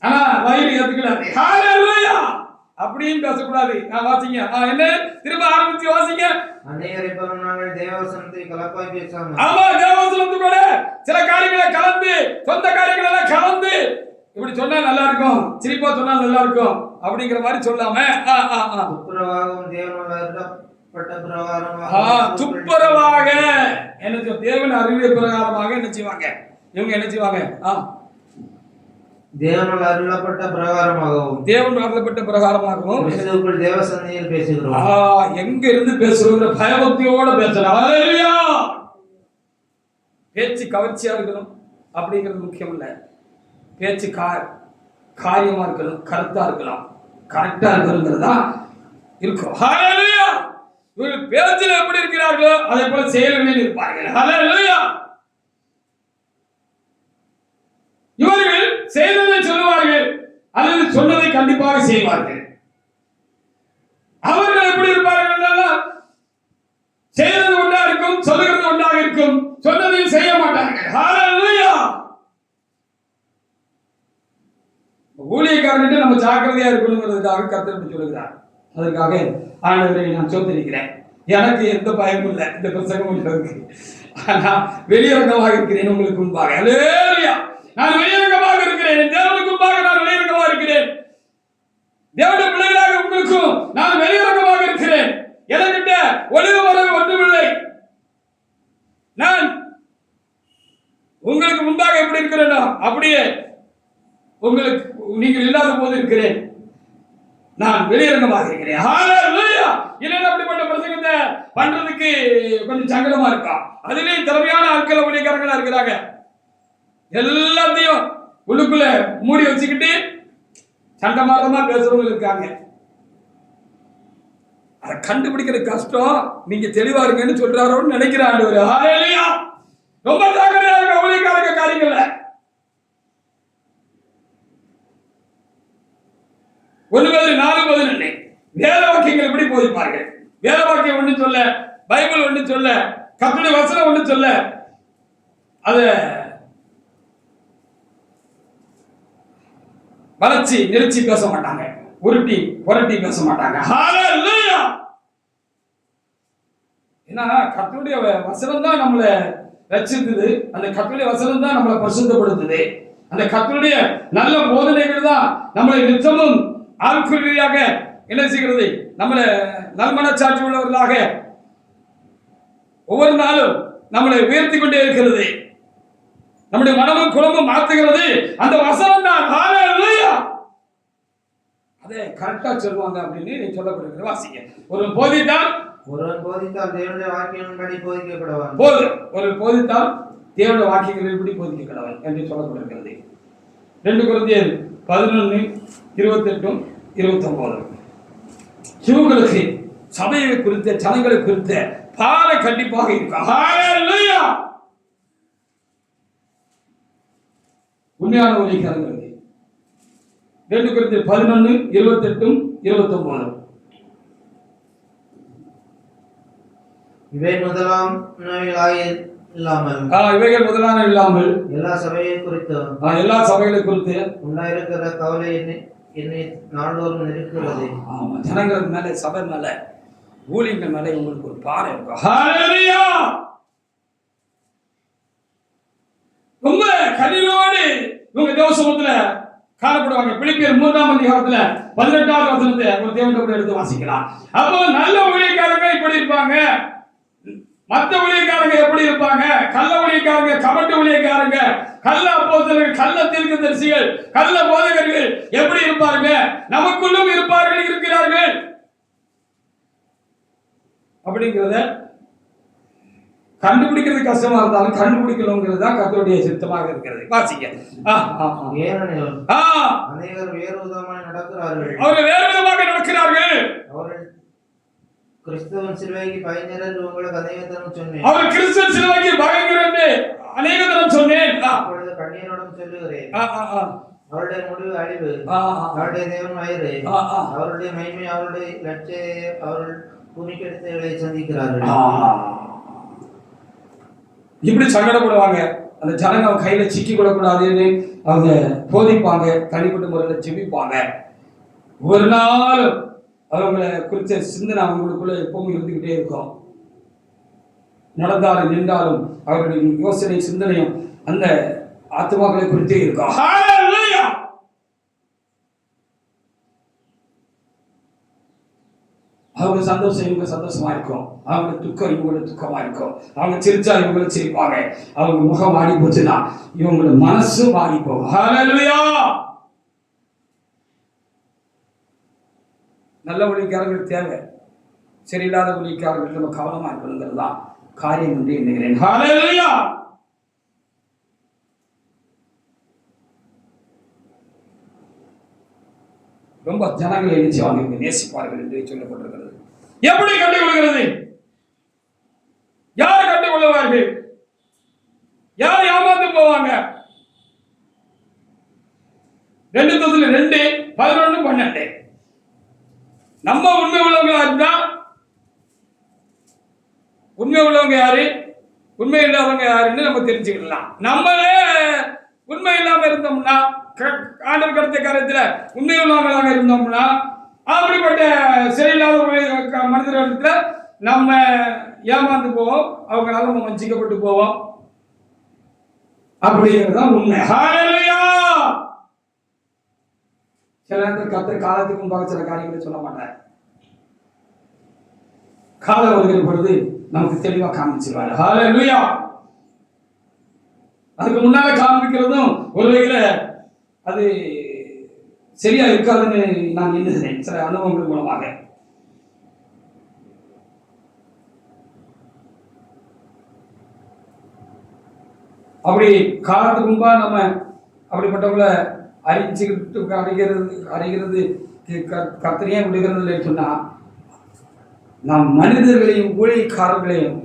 Speaker 1: ஆனா வயிறு ஏத்துக்கிடாது. ஹல்லேலூயா! அப்படின்னு பேசக்கூடாது. வாசிங்க, என்ன திரும்ப ஆரம்பிச்சு வாசிங்க.
Speaker 2: அநேகரை போல நாங்கள் தேவவசனத்தை கலப்பாய் பேசாமல்,
Speaker 1: ஆமா, தேவவசனத்து கூட சில காரியங்களை கலந்து, சொந்த காரியங்களை எல்லாம் கலந்து இப்படி சொன்னா நல்லா இருக்கும், சிரிப்பா சொன்னா நல்லா இருக்கும் அப்படிங்கிற மாதிரி சொல்லாம
Speaker 2: துப்புரவாகவும் தேவனால்
Speaker 1: துப்புரவாக என்ன தேவன் அறிவிய பிரகாரமாக என்ன செய்வாங்க, இவங்க என்ன செய்வாங்க,
Speaker 2: தேவனால் அருளப்பட்ட பிரகாரமாகவும்
Speaker 1: தேவன் அருளப்பட்ட பிரகாரமாகவும்
Speaker 2: கிறிஸ்துவுக்குள் தேவ சந்நிதியில் பேசுகிறோம்.
Speaker 1: எங்க இருந்து பேசுறோங்கிற பயபக்தியோட பேசலாம். ஹல்லேலூயா. பேச்சு கவர்ச்சியா இருக்கணும் அப்படிங்கிறது முக்கியம் இல்ல. பேச்சு காரியமா இருக்கணும், கருத்தா இருக்கலாம், கரெக்டா இருக்கணுங்கிறதா இருக்கும். ஹல்லேலூயா. இவர்கள் பேச்சில் எப்படி இருக்கிறார்களோ அதே போல செயல்களில் இருப்பார்கள். ஹல்லேலூயா. இவர்கள் செய்ததை சொல்லுவார்கள் அல்லது சொன்னதை கண்டிப்பாக செய்வார்கள். அவர்கள் எப்படி இருப்பார்கள் என்றால் செய்தது ஒன்றா இருக்கும், சொல்லுகிறது ஒன்றாக இருக்கும், சொன்னதையும் செய்ய மாட்டார்கள். ஹல்லேலூயா. ஊழியக்காரர்கிட்ட நம்ம ஜாக்கிரதையா இருக்கணுங்கிறதுக்காக கர்த்தர் சொல்லுகிறார். அதற்காக ஆண்டவரை நான் சோதரிக்கிறேன். எனக்கு எந்த பயமும் இல்லை இந்த பிரசங்கம் பண்றதுக்கு. நான் வெளியரங்கமாக இருக்கிறேன் உங்களுக்கு முன்பாக. ஹல்லேலூயா. நான் வெளியரங்கமாக இருக்கிறேன். தேவனுக்கு முன்பாக நான் வெளியரங்கமாக இருக்கிறேன். தேவனுடைய பிள்ளைகளாக உங்களுக்கும் நான் வெளியரங்கமாக இருக்கிறேன். எனக்கிட்ட ஒளிவு மறைவு ஒன்றுமில்லை. நான் உங்களுக்கு முன்பாக எப்படி இருக்கிறேனோ அப்படியே உங்களுக்கு நீங்கள் இல்லாத போது இருக்கிறேன். நான் வெளியரங்கமாக இருக்கிறேன். ஹல்லேலூயா. இல்லைன்னா அப்படிப்பட்ட பிரசங்கத்தை பண்றதுக்கு கொஞ்சம் சங்கடமா இருக்கா. அதுலயும் திறமையான ஆட்கள் ஊழியக்காரங்களா இருக்கிறாங்க. எல்லாத்தையும் உள்ளுக்குள்ள மூடி வச்சுக்கிட்டு சண்டமாரமா பேசுறவங்க இருக்காங்க. அதை கண்டுபிடிக்கிறது கஷ்டம். நீங்க தெளிவா இருக்கீங்கன்னு சொல்றாரோன்னு நினைக்கிறேன் ஆண்டவர். ஹல்லேலூயா. ரொம்ப ஜாக்கிரதையா இருக்க ஊழியக்காரங்க காரியங்கள்ல. 1:4 வேத வாக்கியங்கள் எப்படி போதிப்பார்கள்? வேத வாக்கியம் ஒன்று சொல்ல, பைபிள் ஒன்று சொல்ல, கர்த்தருடைய வசனம் ஒன்று சொல்ல, அத வளைச்சி நெரிச்சி பேச மாட்டாங்க, உருட்டி புரட்டி பேச மாட்டாங்க. ஹல்லேலூயா. ஏன்னா கர்த்தருடைய வசனம் தான் நம்மளை ரட்சித்தது. அந்த கர்த்தருடைய வசனம் தான் நம்மளை பரிசுத்தப்படுத்துது. அந்த கர்த்தருடைய நல்ல போதனைகள் தான் நம்மளை நிச்சயமும் ஆழ்குறியாக என்ன செய்கிறது, நம்மளை நல்மனச்சாட்சி உள்ளவர்களாக ஒவ்வொரு நாளும் நம்மளை உயர்த்தி கொண்டே இருக்கிறது. நம்முடைய மனமும் குலமும் மாற்றுகிறது அந்த வசனம் தான். ஹல்லேலூயா. அதை கரெக்டா சொல்லுவாங்க அப்படின்னு சொல்லப்படுகிறது. வாசிங்க. ஒருவன் போதித்தால்
Speaker 2: தேவனுடைய வாக்கியங்களின்படி போதிக்கப்படுவான்.
Speaker 1: ஒருவன் போதித்தால் தேவனுடைய வாக்கியங்களின்படி போதிக்கப்படுவான் என்று சொல்லப்படுகிறது. 2 கொரிந்தியர் 11:28-29 இவங்களுக்கு சபையை குறித்த ஜனங்களை குறித்த பார கண்டிப்பாக இருக்கும். ஹல்லேலூயா. உண்மையான ஊழியக்காரங்களுக்கு 2 கொரிந்தியர் 11:28-29
Speaker 2: இவைகள் முதலான இல்லாமல் எல்லா சபைகளை குறித்து உண்டாயிருக்கிற கவலை என்னை நாள்தோறும் இருக்கிறது.
Speaker 1: ஜனங்கள் மேல, சபை மேல, ஊழியர்கள் மேல உங்களுக்கு ஒரு பாரம் இருக்கும். ஹல்லேலூயா. ரொம்ப கனிவோடு இவங்க தேவசமத்துல காணப்படுவாங்க. பிலிப்பியர் 3:18 18வது வசனத்தை ஒரு தேவனுடைய எடுத்து வாசிக்கலாம். அப்போ நல்ல ஊழியக்காரங்க இப்படி இருப்பாங்க. மற்ற ஊழியக்காரங்க எப்படி இருப்பாங்க? கள்ள ஊழியக்காரங்க, கபட்டு ஊழியக்காரங்க, கள்ள அப்போஸ்தலர்கள், கள்ள தீர்க்கதரிசிகள், கள்ள போதகர்கள் எப்படி இருப்பாங்க? நமக்குள்ளும் இருக்கிறார்கள் அப்படிங்கிறத கண்டுபிடிக்கிறது கஷ்டமா இருந்தாலும் கண்டுபிடிக்கணுங்கிறது தான் கர்த்தருடைய சித்தமாக இருக்கிறது. வாசிங்க.
Speaker 2: ஏனெனில் அநேகர் வேறு விதமாக நடக்கிறார்கள்.
Speaker 1: அவர்கள் வேறு விதமாக நடக்கிறார்கள்.
Speaker 2: அவர்கள் கிறிஸ்துவின் சிலுவைக்கு பயங்கர என்று உங்களுக்கு அநேக தரம் சொன்னேன்.
Speaker 1: அவர் கிறிஸ்துவின் சிலுவைக்கு பயங்கர என்று அநேக தரம் சொன்னேன்.
Speaker 2: அப்பொழுது கண்ணீரோடும் சொல்லுகிறேன். அவருடைய முடிவு அழிவு, அவருடைய தேவன் வயிறு, அவருடைய மகிமை, அவருடைய லட்சிய, அவர்கள் துணிக்கெடுத்தவர்களை சந்திக்கிறார்கள்.
Speaker 1: இப்படி சங்கடப்படுவாங்க. அந்த ஜனங்க கையில சிக்கி கொள்ளக்கூடாதுன்னு அவங்க போதிப்பாங்க. தனிப்பட்ட முறையில் ஜெபிப்பாங்க. ஒரு நாள் அவங்களை குறித்த சிந்தனை அவங்களுக்குள்ள எப்பவும் இருந்துகிட்டே இருக்கும். நடந்தாலும் நின்றாலும் அவருடைய யோசனை சிந்தனையும் அந்த ஆத்மாக்களை குறித்தே இருக்கும். அவங்க சந்தோஷம் இவங்க சந்தோஷமா இருக்கும், அவங்க துக்கம் இவங்களோட துக்கமா இருக்கும், அவங்க சிரிச்சா இவங்களும் சிரிப்பாங்க, அவங்க முகம் வாடி போச்சுன்னா இவங்களோட மனசும் வாடி போகும். ஹல்லேலூயா. நல்ல ஊழியக்காரர்கள் தேவை, சரியில்லாத ஊழியக்காரர்கள் நம்ம கவனமா இருக்கணுங்கிறது தான் காரியம் என்று எண்ணுகிறேன். ஹல்லேலூயா. ரொம்ப ஜனங்களை நிச்சயமாக நேசிப்பார்கள் என்று சொல்லப்பட்டிருக்கிறது. எப்படி கண்டுகொள்கிறது? யார் கண்டுகொள்வார்கள்? யார் ஏமாந்து போவாங்க? 2:2-11-12 நம்ம உண்மை உள்ளவங்களா இருந்தா, உண்மை உள்ளவங்க யாரு, உண்மை இல்லாதவங்க யாருன்னு நம்ம தெரிஞ்சுக்கலாம். நம்மளே உண்மை இல்லாம இருந்தோம்னா, ஆண்டவர் கடத்த காரியத்துல உண்மை உள்ளவங்களாக இருந்தோம்னா, அப்படிப்பட்ட சரியில்லாத மனிதர்களிடத்துல நம்ம ஏமாந்து போவோம், அவங்களால நம்ம வஞ்சிக்கப்பட்டு போவோம். அப்படிங்கிறதுதான் உண்மை. ஹல்லேலூயா. சில நேரத்தில் கர்த்தர் காலத்துக்கு முன்பாக சில காரியங்களை சொல்ல மாட்டார். காலம் வருகிற பொழுது நமக்கு தெளிவா காமிச்சிருவாரு. ஹல்லேலூயா. அதுக்கு முன்னால காண்பிக்கிறதும் ஒரு வகையில அது சரியா இருக்காதுன்னு நான் எண்ணுகிறேன், சில அனுபவங்கள் மூலமாக. அப்படி காலத்துக்கு முன்பா நம்ம அப்படிப்பட்டவங்களை அறிகிறது கர்த்தரையே விடுகிறது இல்லைன்னு சொன்னா, நாம் மனிதர்களையும் ஊழியக்காரர்களையும்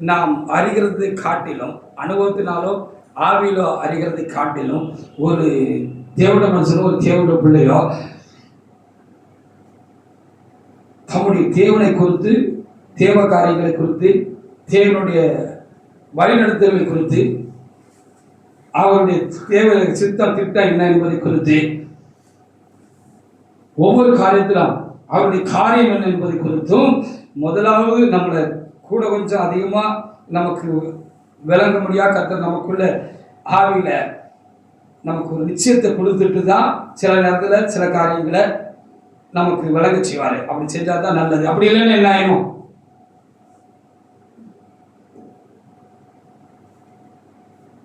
Speaker 1: நாம் அறிகிறது காட்டிலும், அனுபவத்தினாலோ ஆவியிலோ அறிகிறது காட்டிலும், ஒரு தேவனுடைய மனுஷனோ ஒரு தேவனுடைய பிள்ளையோ தம்முடைய தேவனை குறித்து, தேவ காரியங்களை குறித்து, தேவனுடைய வழிநடத்தல்களை குறித்து, அவருடைய தேவ சித்தம் திட்டம் என்ன என்பதை குறித்து, ஒவ்வொரு காரியத்திலும் அவருடைய காரியம் என்ன என்பதை குறித்தும் முதலாவது நம்மளை கூட கொஞ்சம் அதிகமா நமக்கு விளங்க முடியாத கர்த்தர் நமக்குள்ள ஆவியில நமக்கு ஒரு நிச்சயத்தை கொடுத்துட்டு தான் சில நேரத்தில் சில காரியங்களை நமக்கு விளங்க செய்வாரு. அப்படி செஞ்சா தான் நல்லது. அப்படி இல்லைன்னா என்ன ஆயிடும்?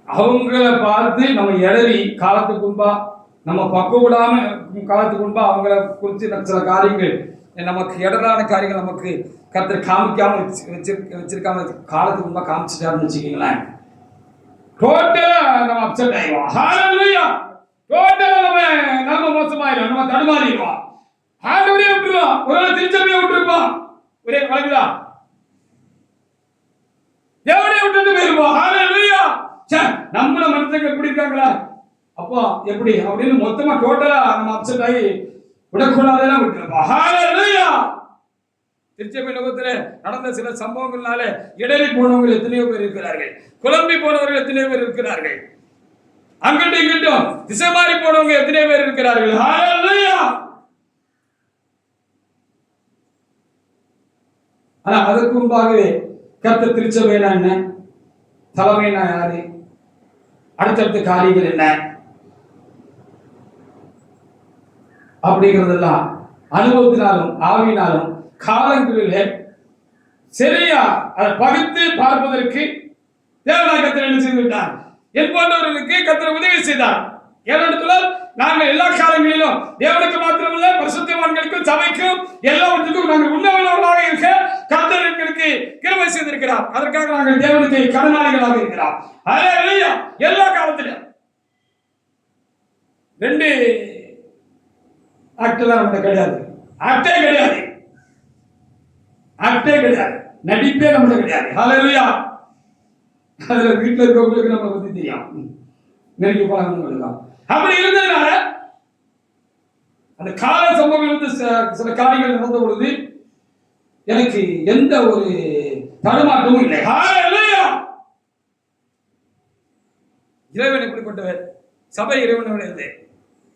Speaker 1: அவங்கள பார்த்து நம்ம இடறி காலத்துக்கு முன்பா நம்ம பக்குவப்படாம காலத்துக்கு முன்பா அவங்கள குறித்து சில காரியங்கள் நமக்கு இடரான காரியங்கள் நமக்கு கர்த்தர் காமிக்காம வச்சிருக்காம காலத்துக்கு முன்பா காமிச்சிட்டாருன்னு வச்சுக்கீங்களேன், டோட்டலா நம்ம அப்செட் ஆயிடுவோம். ஹல்லேலூயா. டோட்டலா நம்ம மோசமாயிடும், நம்ம தடுமாறிடுவோம். ஆண்டவரே விட்டுருவோம், ஒருவேளை திருச்சபையை விட்டுருப்போம், ஒரே வழங்குதா தேவனே விட்டு போயிருப்போம். ஹல்லேலூயா. நம்மள மனுஷங்க எப்படி இருக்காங்களா, அப்போ எப்படி அப்படின்னு மொத்தமா டோட்டலா நம்ம அப்செட் ஆகி விடக்கூடாதெல்லாம் விட்டுருப்போம். ஹல்லேலூயா. திருச்சபை லோகத்துல நடந்த சில சம்பவங்கள்னால இடறி போனவங்க எத்தனையோ பேர் இருக்கிறார்கள், குழம்பி போனவர்கள் எத்தனையோ பேர் இருக்கிறார்கள், அங்கிட்டும் இங்கிட்டும் திசை மாறி போனவங்க எத்தனையோ பேர் இருக்கிறார்கள். ஹல்லேலூயா. ஆனா அதற்கு முன்பாகவே கர்த்தர் திருச்சபைனா என்ன, தலைமைனா யாரு, அடுத்தடுத்த காரியங்கள் என்ன அப்படிங்கிறதெல்லாம் அனுபவத்தினாலும் ஆவியினாலும் காலங்களிலே சரியா அதை பகுத்து பார்ப்பதற்கு தேவனாய் கர்த்தர் என்ன செய்து விட்டார், என் போன்றவர்களுக்கு கர்த்தர் உதவி செய்தார். ஏனென்றால் நாங்கள் எல்லா காலங்களிலும் தேவனுக்கு மாத்திரமல்ல பரிசுத்தவான்களுக்கும் சபைக்கும் எல்லாவற்றுக்கும் நாங்கள் உண்மையுள்ளவர்களாக இருக்க கர்த்தர் எங்களுக்கு கிருபை செய்திருக்கிறார். அதற்காக நாங்கள் தேவனுக்கு கடனாளிகளாக இருக்கிறோம். ஹல்லேலூயா. எல்லா காலத்திலும் 2 ஆக்டெல்லாம் நம்மகிட்ட கிடையாது, ஆக்டே கிடையாது, ஆக்டே கிடையாது, நடிப்பே நம்மகிட்ட கிடையாது. ஹல்லேலூயா. அதுல வீட்டில் இருக்கவங்களுக்கு நம்ம பத்தி தெரியும், நெருங்கி போலாம். அப்படி இருந்ததுனால அந்த கால சம்பவங்கள் சில காரியங்கள் நடந்த பொழுது எனக்கு எந்த ஒரு தடுமாற்றமும் இல்லை. ஹல்லேலூயா. இறைவன் எப்படிப்பட்டவர், சபை இறைவனுடையது,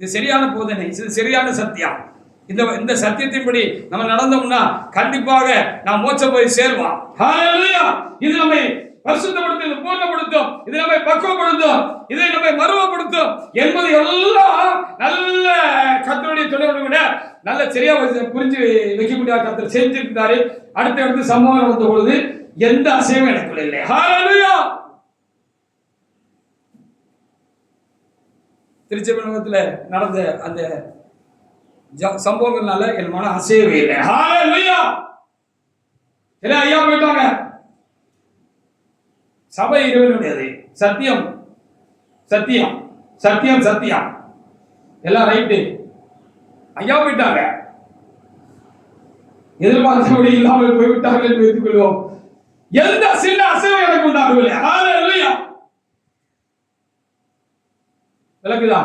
Speaker 1: இது சரியான போதனை, இது சரியான சத்தியம். இந்த சத்தியத்தின்படி நம்ம நடந்தோம்னா கண்டிப்பாக நாம் மோட்சம் போய் சேர்வோம். ஹல்லேலூயா. இது நம்மை பரிசுத்தப்படுத்தும், இது பூர்ணப்படுத்தும், இது நம்மை பக்குவப்படுத்தும், இதை நம்மை மறுவப்படுத்தும் என்பது எல்லாம் நல்ல கர்த்தருடைய துணையோடு விட நல்ல சரியா புரிஞ்சு வைக்க முடியாத கர்த்தர் செஞ்சிருந்தாரு. அடுத்த சம்பவம் நடந்த பொழுது எந்த அசைவும் எனக்குள்ள இல்லை. ஹalleluya. திருச்செங்கோட்டில் நடந்த அந்த சம்பவங்கள்னால என் மனம் அசையவே இல்லை. ஹalleluya. எல்லாம் ஐயா போயிட்டாங்க. சபை இறைவனுடையது. சத்தியம் சத்தியம் சத்தியம் சத்தியம் எல்லாம் ரைட்டு. ஐயா போயிட்டாங்க. எதிர்பார்த்தபடி இல்லாமல் போய்விட்டார்கள் என்று வைத்துக் கொள்வோம். எந்த சின்ன அசைவும் எனக்கு உண்டாகவில்லை. ஹalleluya. விளக்குதா?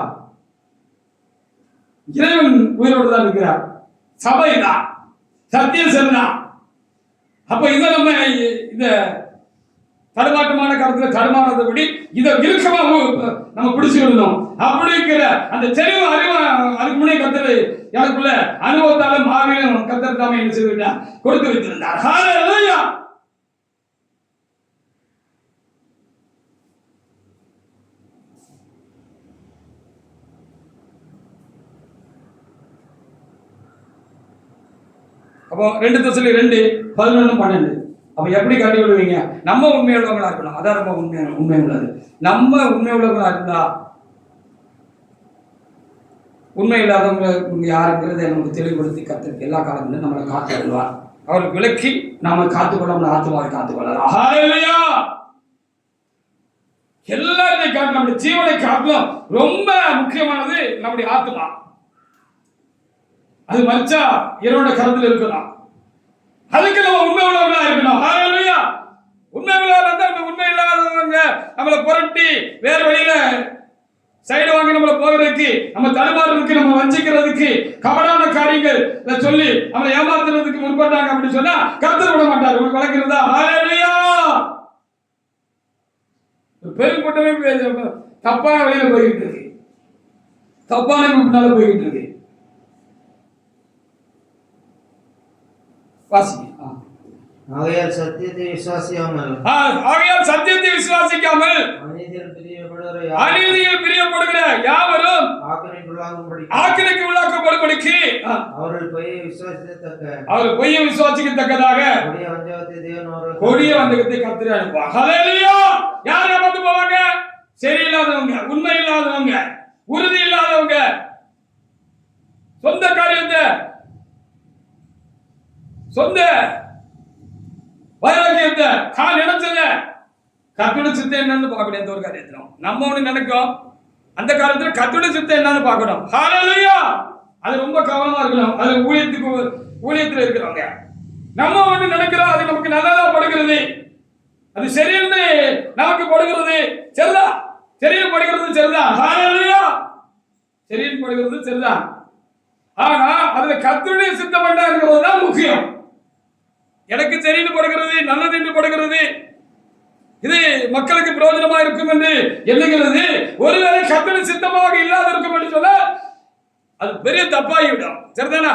Speaker 1: இறைவன் உயிரோடு தான் இருக்கிறார். சபை தான் சத்தியம் சரிதான். அப்ப இதை நம்ம இந்த தடுமாட்டமான காலத்துல தடுமாறபடி இதை இறுக்கமா நம்ம பிடிச்சுக்கணும். அப்படி இருக்கிற அந்த தெளிவு அறிவு அதுக்கு முன்னே கத்தர் எனக்குள்ள அனுபவத்தால மாவிலும் கத்தர் தாமே என்ன செய்துவிட்டார், கொடுத்து வைத்திருந்தார். ஹalleluya. அப்போ 2 Thessalonians 2:11-12. அப்ப எப்படி காட்டி விடுவீங்க? நம்ம உண்மை உள்ளவங்களா இருக்கணும். அதான் ரொம்ப உண்மை உள்ளது. நம்ம உண்மை உள்ளவங்களா இருந்தா உண்மை இல்லாதவங்க யாருங்கிறத நமக்கு தெளிவுபடுத்தி கத்துக்கு எல்லா காலத்திலும் நம்மளை காத்து கொள்வார். அவருக்கு விளக்கி நாம காத்துக்கொள்ள நம்ம ஆத்மாவை காத்துக்கொள்ளலாம். ஹalleluya. எல்லாரையும் காட்டு நம்முடைய ஜீவனை காட்டிலும் ரொம்ப முக்கியமானது நம்முடைய ஆத்மா. அது மச்சா இறைவனோட கருத்தில் இருக்கலாம். அதுக்கு நம்ம உண்மை உள்ளவர்களா இருக்கணும். ஹalleluya. உண்மை உள்ளவங்க உண்மை இல்லாதவங்க நம்மளை புரட்டி வேற வழியில சைடு வாங்கி நம்மளை போகிறதுக்கு, நம்ம தடுமாறுறதுக்கு, நம்ம வஞ்சிக்கிறதுக்கு, கபடான காரியங்கள் சொல்லி நம்மளை ஏமாத்துறதுக்கு முற்பட்டாங்க அப்படின்னு சொன்னா கர்த்தர் விட மாட்டார். உங்களுக்கு வழங்குறதா? ஹalleluya. பெருங்கூட்டமே தப்பான வழியில போய்கிட்டு இருக்கு. தப்பான முன்னால போய்கிட்டு இருக்கு. வாசிங்க.
Speaker 2: ஆகையால் சத்தியத்தை விசுவாசிக்காமல்
Speaker 1: அநீதியில் பிரியப்படுகிற யாவரும் ஆக்கினைக்கு உள்ளாக்கப்படும்படிக்கு
Speaker 2: அவர்கள்
Speaker 1: பொய்யை விசுவாசிக்கத்தக்கதாக கொடிய வஞ்சகத்தை கர்த்தர் அனுப்புவார். ஹalleluya. யார் ஏமாந்து போவாங்க? சரியில்லாதவங்க, உண்மை இல்லாதவங்க, உறுதி இல்லாதவங்க, சொந்த காரியத்தை சொந்த வைராக்கியத்தை நினைச்சத கர்த்தருடைய சித்தம் என்னன்னு பார்க்கணும். எந்த ஒரு காரியத்திலும் நம்ம ஒண்ணு நினைக்கும், அந்த காலத்துல கர்த்தருடைய சித்தம் என்னன்னு பார்க்கணும். ஹalleluya. அது ரொம்ப கவனமா இருக்கணும். அது ஊழியத்துல இருக்கிறவங்க நம்ம ஒண்ணு நினைக்கிறோம், அது நமக்கு நல்லதா படுகிறது, அது சரின்னு நமக்கு படுகிறது, சரிதான். சரின்னு படுகிறது சரிதான். ஹalleluya. சரின்னு படுகிறது சரிதான். ஆனா அதுல கர்த்தருடைய சித்தம் என்ன இருக்கிறது தான் முக்கியம். எனக்கு சரின்னு படுகிறது, நல்லது என்று படுகிறது, இது மக்களுக்கு பிரயோஜனமா இருக்கும் என்று எண்ணுகிறது ஒருவேளை கர்த்தருடைய சித்தமாக இல்லாத இருக்கும் என்று சொன்னா அது பெரிய தப்பாகிவிடும். சரிதானா?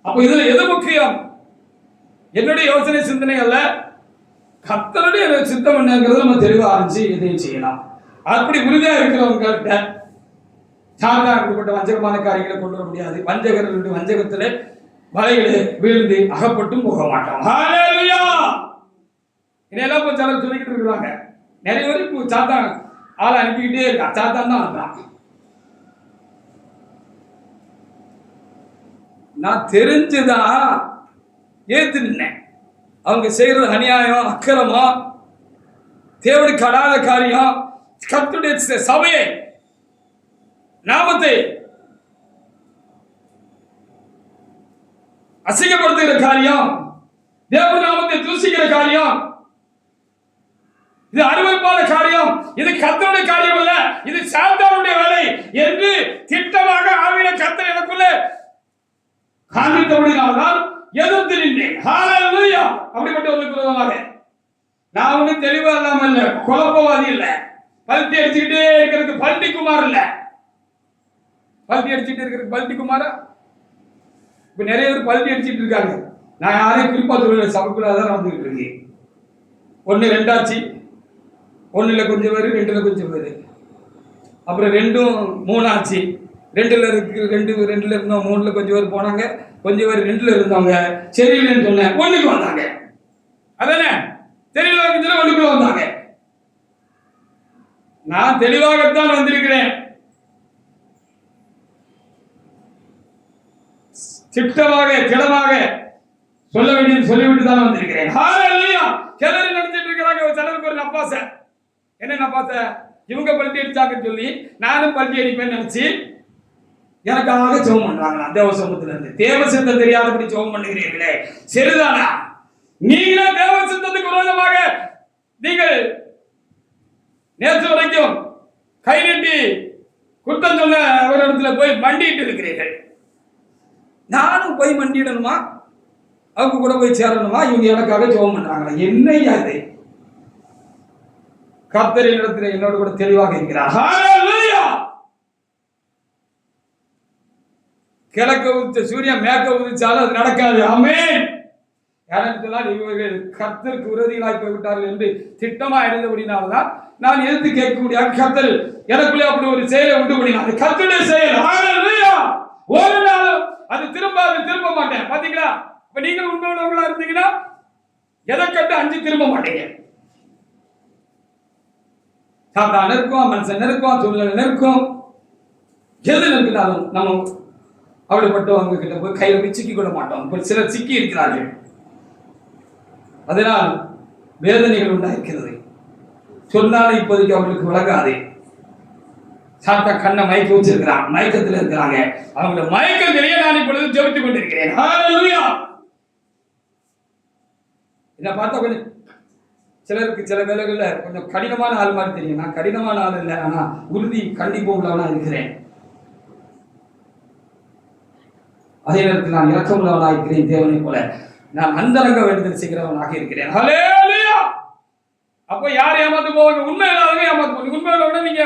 Speaker 1: அப்ப இதுல எது முக்கியம்? என்னுடைய யோசனை சிந்தனை அல்ல, கர்த்தருடைய சித்தம் என்னங்கிறது நம்ம தெளிவா ஆரம்பிச்சு இதையும் செய்யலாம். அப்படி உறுதியா இருக்கிறவங்க சாதாரணப்பட்ட வஞ்சகமான காரியங்களை கொண்டு வர முடியாது. வஞ்சகர்களுடைய வஞ்சகத்திலே வலைகளை வீழ்ந்து அகப்பட்டும் போக மாட்டோம். ஹalleluya. இதெல்லாம் போய் சிலர் சொல்லிக்கிட்டு இருக்கிறாங்க. நிறைய பேர் இப்போ சாத்தான் ஆளை அனுப்பிக்கிட்டே இருக்கா. சாத்தான் தான் அனுப்புறான். நான் தெரிஞ்சுதான் ஏத்து நின்னேன். அவங்க செய்யறது அநியாயம், அக்கிரமம், தேவனுக்கு அடாத காரியம், கர்த்தருடைய சபையை நாமத்தை அசிங்கப்படுத்துகிற காரியம், தேவ நாமத்தை தூசிக்கிற காரியம், இது அருவருப்பான காரியம், இது கர்த்தருடைய காரியம் அல்ல, இது சாத்தானுடைய வேலை என்று திட்டமாக ஆவியில கர்த்தர் எனக்குள்ள காண்பித்தபடினால்தான் எதிர்த்து நின்றேன். ஹalleluya. அப்படிப்பட்ட ஒரு குருவாக நான் ஒன்னும் தெளிவா இல்லாம இல்ல, குழப்பவாதி இல்ல, பல்ட்டி அடிச்சுக்கிட்டே இருக்கிறதுக்கு பல்ட்டி குமார் இல்ல. பல்ட்டி அடிச்சுட்டு இருக்கிறதுக்கு பல்ட்டி குமாரா? இப்ப நிறைய பேர் பல்ட்டி அடிச்சுட்டு இருக்காங்க. நான் யாரையும் குறிப்பா சொல்ல, சபைக்குள்ளாதான் நடந்துகிட்டு இருக்கேன். 1 2 ஆச்சு, 1ல கொஞ்சம் பேரு, 2ல கொஞ்சம் பேரு, அப்புறம் 2 3 ஆச்சு, ரெண்டுல இருந்தவங்க 3ல கொஞ்சம் பேர் போனாங்க, கொஞ்சம் பேர் 2ல இருந்தவங்க சரியில்லைன்னு சொன்னேன், ஒண்ணுக்கு வந்தாங்க. அதானே தெரியல, ஒண்ணுக்குள்ள வந்தாங்க. நான் தெளிவாகத்தான் வந்திருக்கிறேன். திட்டமாக திடமாக சொல்ல வேண்டியது சொல்லிவிட்டு தான் வந்திருக்கிறேன். சிலர் நினைச்சிட்டு இருக்கிறாங்க, சிலருக்கு ஒரு நப்பாச, என்ன நப்பாச, இவங்க பல்ட்டி அடிச்சாங்கன்னு சொல்லி நானும் பல்ட்டி அடிப்பேன்னு நினைச்சு எனக்காக ஜெபம் பண்றாங்களா? தேவ சமூகத்துல இருந்து தேவ சித்தம் தெரியாதபடி ஜெபம் பண்ணுகிறீர்களே, சரிதானா? நீங்களே தேவ சித்தத்துக்கு விரோதமாக நீங்கள் நேற்று வரைக்கும் கை நீட்டி குற்றம் சொல்ல ஒரு இடத்துல போய் மண்டிட்டு இருக்கிறீர்கள். நானும் போய் மண்டிடணுமா? அவங்க கூட போய் சேரணுமா? இவங்க எனக்காக ஜெபம் பண்றாங்களா? என்னையா இது? கர்த்தரின் இடத்துல என்னோட கூட தெளிவாக இருக்கிறார். ஹல்லேலூயா! கிழக்கு உதித்த சூரியன் மேற்க உதிச்சாலும் அது நடக்காது. ஆமென். ஏனென்றால் இவர்கள் கர்த்தருக்கு விரோதிகளாய் போய்விட்டார்கள் என்று திட்டமா இருந்தபடினால்தான் நான் எதிர்த்து கேட்கக்கூடிய கர்த்தர் எனக்குள்ளே அப்படி ஒரு செயலை உண்டு பண்ணினார். கர்த்தருடைய செயல். ஹல்லேலூயா! ஒரு நாளும் அது திரும்ப மாட்டேன். பாத்தீங்களா? இப்ப நீங்கள் உண்மை உள்ளவங்களா இருந்தீங்கன்னா எதை கட்டு அஞ்சு திரும்ப மாட்டீங்க. சாத்தான் இருக்கும், மனுஷன் இருக்கும், சூழ்நிலை இருக்கும், எது இருக்கிறாலும் நம்ம அப்படிப்பட்டவங்க கிட்ட போய் கையில போய் சிக்கி கொள்ள மாட்டோம். சிலர் சிக்கி இருக்கிறார்கள், அதனால் வேதனைகள் உண்டாயிருக்கிறது. சொன்னாலும் இப்போதைக்கு அவர்களுக்கு விளங்காது. சாத்தா கண்ணை மயக்க வச்சிருக்கிறான், மயக்கத்தில் இருக்கிறாங்க. அவங்கள மயக்கம் தெரிய நான் இப்பொழுது ஜெபித்துக் கொண்டிருக்கிறேன். ஹல்லேலூயா! என்ன பார்த்தா கொஞ்சம் சிலருக்கு சில வேலைகளில் கொஞ்சம் கடினமான ஆள் மாதிரி தெரியும். நான் கடினமான ஆள் இல்லை, ஆனா உறுதி கண்டிப்பு உள்ளவனா இருக்கிறேன். அதே நேரத்தில் நான் இரக்கம் உள்ளவனாக இருக்கிறேன். தேவனை போல நான் அந்தரங்க வேண்டுதல் செய்கிறவனாக இருக்கிறேன். ஹல்லேலூயா! அப்போ யார் ஏமாத்து போவாங்க? உண்மை இல்லாதவங்க ஏமாத்து போவீங்க. உண்மை உள்ளவங்க நீங்க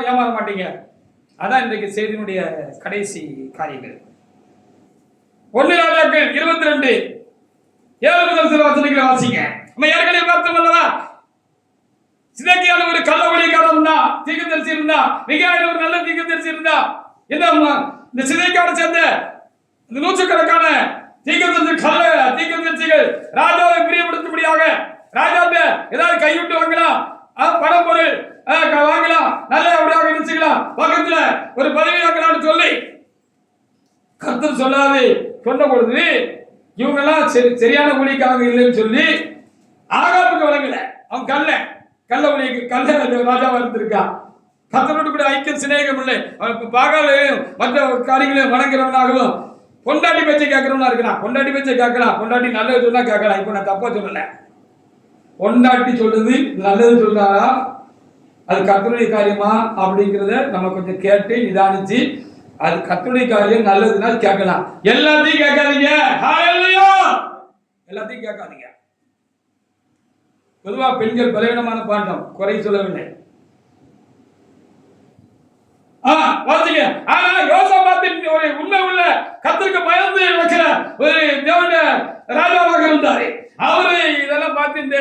Speaker 1: ஏமாற மாட்டீங்க. அதான் இன்றைக்கு செய்தியினுடைய கடைசி காரியங்கள். 1 ராஜாக்கள் 22 7 முதல் சில வசனங்களை வாசிங்க. நம்ம ஏற்கனவே பார்த்தோம் அல்லவா? சிதேக்கியால ஒரு கள்ள ஊழியக்காரன் இருந்தா, தீர்க்கதரிசி இருந்தா, மிகாவேல் ஒரு நல்ல தீர்க்கதரிசி இருந்தா. இந்த சிதேக்கியாவை சேர்ந்த இந்த நூற்றுக்கணக்கான தீர்க்கதரிசிகள் ராஜாவை பிரியப்படுத்தும்படியாக ராஜாட்ட ஏதாவது கைவிட்டு வாங்கலாம், பணம் பொருள் வாங்கலாம், நல்ல அப்படியாக நினைச்சுக்கலாம், பக்கத்துல ஒரு பதவி வாங்கலாம்னு சொல்லி கர்த்தர் சொல்லாது சொன்ன பொழுது இவங்க எல்லாம் சரியான ஊழியக்காரங்க இல்லைன்னு சொல்லி ஆகாப்புக்கு வழங்கல. அவன் கள்ள ஊழியக்கு ராஜாவா இருந்திருக்கா. கர்த்தரோடு கூட ஐக்கிய சிநேகம் இல்லை. பாகாலையும் மற்ற காரியங்களையும் வணங்குறவனாகவும் பொண்டாட்டி பேச்சை கேட்கறவனா இருக்கிறான். பொண்டாட்டி பேச்சை கேட்கலாம், பொண்டாட்டி நல்லது சொன்னா கேட்கலாம். இப்ப நான் தப்பா சொல்லல. பொண்டாட்டி சொல்றது நல்லது சொல்றாரா, அது கர்த்தருடைய காரியமா அப்படிங்கிறத நம்ம கொஞ்சம் கேட்டு நிதானிச்சு, அது கர்த்தருடைய காரியம் நல்லதுன்னா கேட்கலாம். எல்லாத்தையும் கேட்காதீங்க. ஹல்லேலூயா! எல்லாத்தையும் கேட்காதீங்க. பொதுவா பெண்கள் பலவீனமான பாண்டம், குறை சொல்லவில்லை. வாசிங்க. ஆனா யோசபாத்தின் ஒரு உண்மை உள்ள கர்த்தருக்கு பயந்து வைக்கிற ஒரு தேவனுடைய ராஜாவாக இருந்தாரு. அவரு இதெல்லாம் பார்த்து இந்த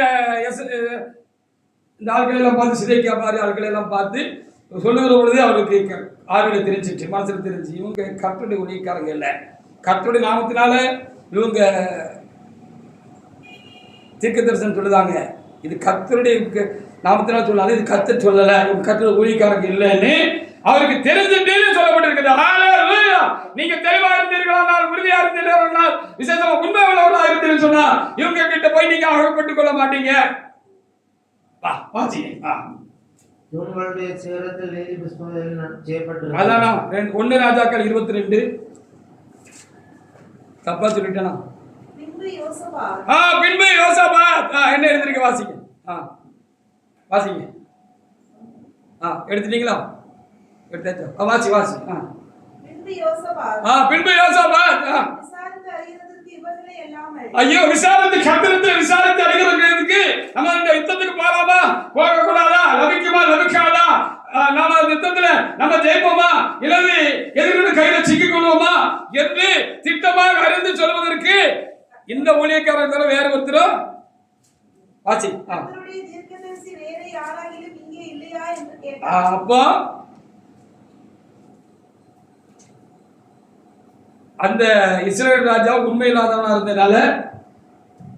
Speaker 1: ஆட்களை எல்லாம் பார்த்து சிதைக்கியா மாதிரி ஆட்களை எல்லாம் பார்த்து சொல்லுகிற பொழுது அவருக்கு ஆர்வலை தெரிஞ்சிச்சு, மனசுல தெரிஞ்சு இவங்க கர்த்தருடைய ஊழியக்காரங்க இல்லை, கர்த்தருடைய நாமத்தினால இவங்க தீர்க்க தரிசனம் சொல்லுதாங்க, இது கர்த்தருடைய நாமத்தினால சொல்லாது, இது கர்த்தர் சொல்லல, இவங்க கர்த்தருடைய ஊழியக்காரங்க இல்லைன்னு அவருக்கு தெரிஞ்சுட்டு சொல்லப்பட்டிருக்கிறது. ஹல்லேலூயா! நீங்க தெளிவா இருந்தீர்களானால், உறுதியா இருந்தீர்களானால், விசேஷமா உண்மை உள்ளவர்களா இருந்தீங்கன்னு சொன்னா இவங்க கிட்ட போய் நீங்க அகப்பட்டுக் கொள்ள மாட்டீங்க.
Speaker 2: இவங்களுடைய சேரத்தில் நீதி புஸ்தகத்தில் செய்யப்பட்டிருக்கிறது.
Speaker 1: அதானா 1 ராஜாக்கள் 22 தப்பா சொல்லிட்டேனா? பின்பு யோசபாத் என்ன எழுதிருக்க வாசிங்க. வாசிங்க. எடுத்துட்டீங்களா? எடுத்தாச்சு. வாசி. பின்பு யோசபாத் ஐயோ விசாரித்து கர்த்தரிடத்தில் விசாரித்து அறிகிறதுக்கு நம்ம இந்த யுத்தத்துக்கு போலாமா போக கூடாதா, லபிக்காதா, நாம யுத்தத்துல நம்ம ஜெயிப்போமா இல்லது எதிரியோட கையில சிக்கிக் கொள்வோமா என்று திட்டமாக அறிந்து சொல்வதற்கு இந்த ஊழியக்காரர் தவிர வேற ஒருத்தரும் வாசி. அப்போ அந்த இஸ்ரவேல் ராஜா உண்மை இல்லாதவனா இருந்ததுனால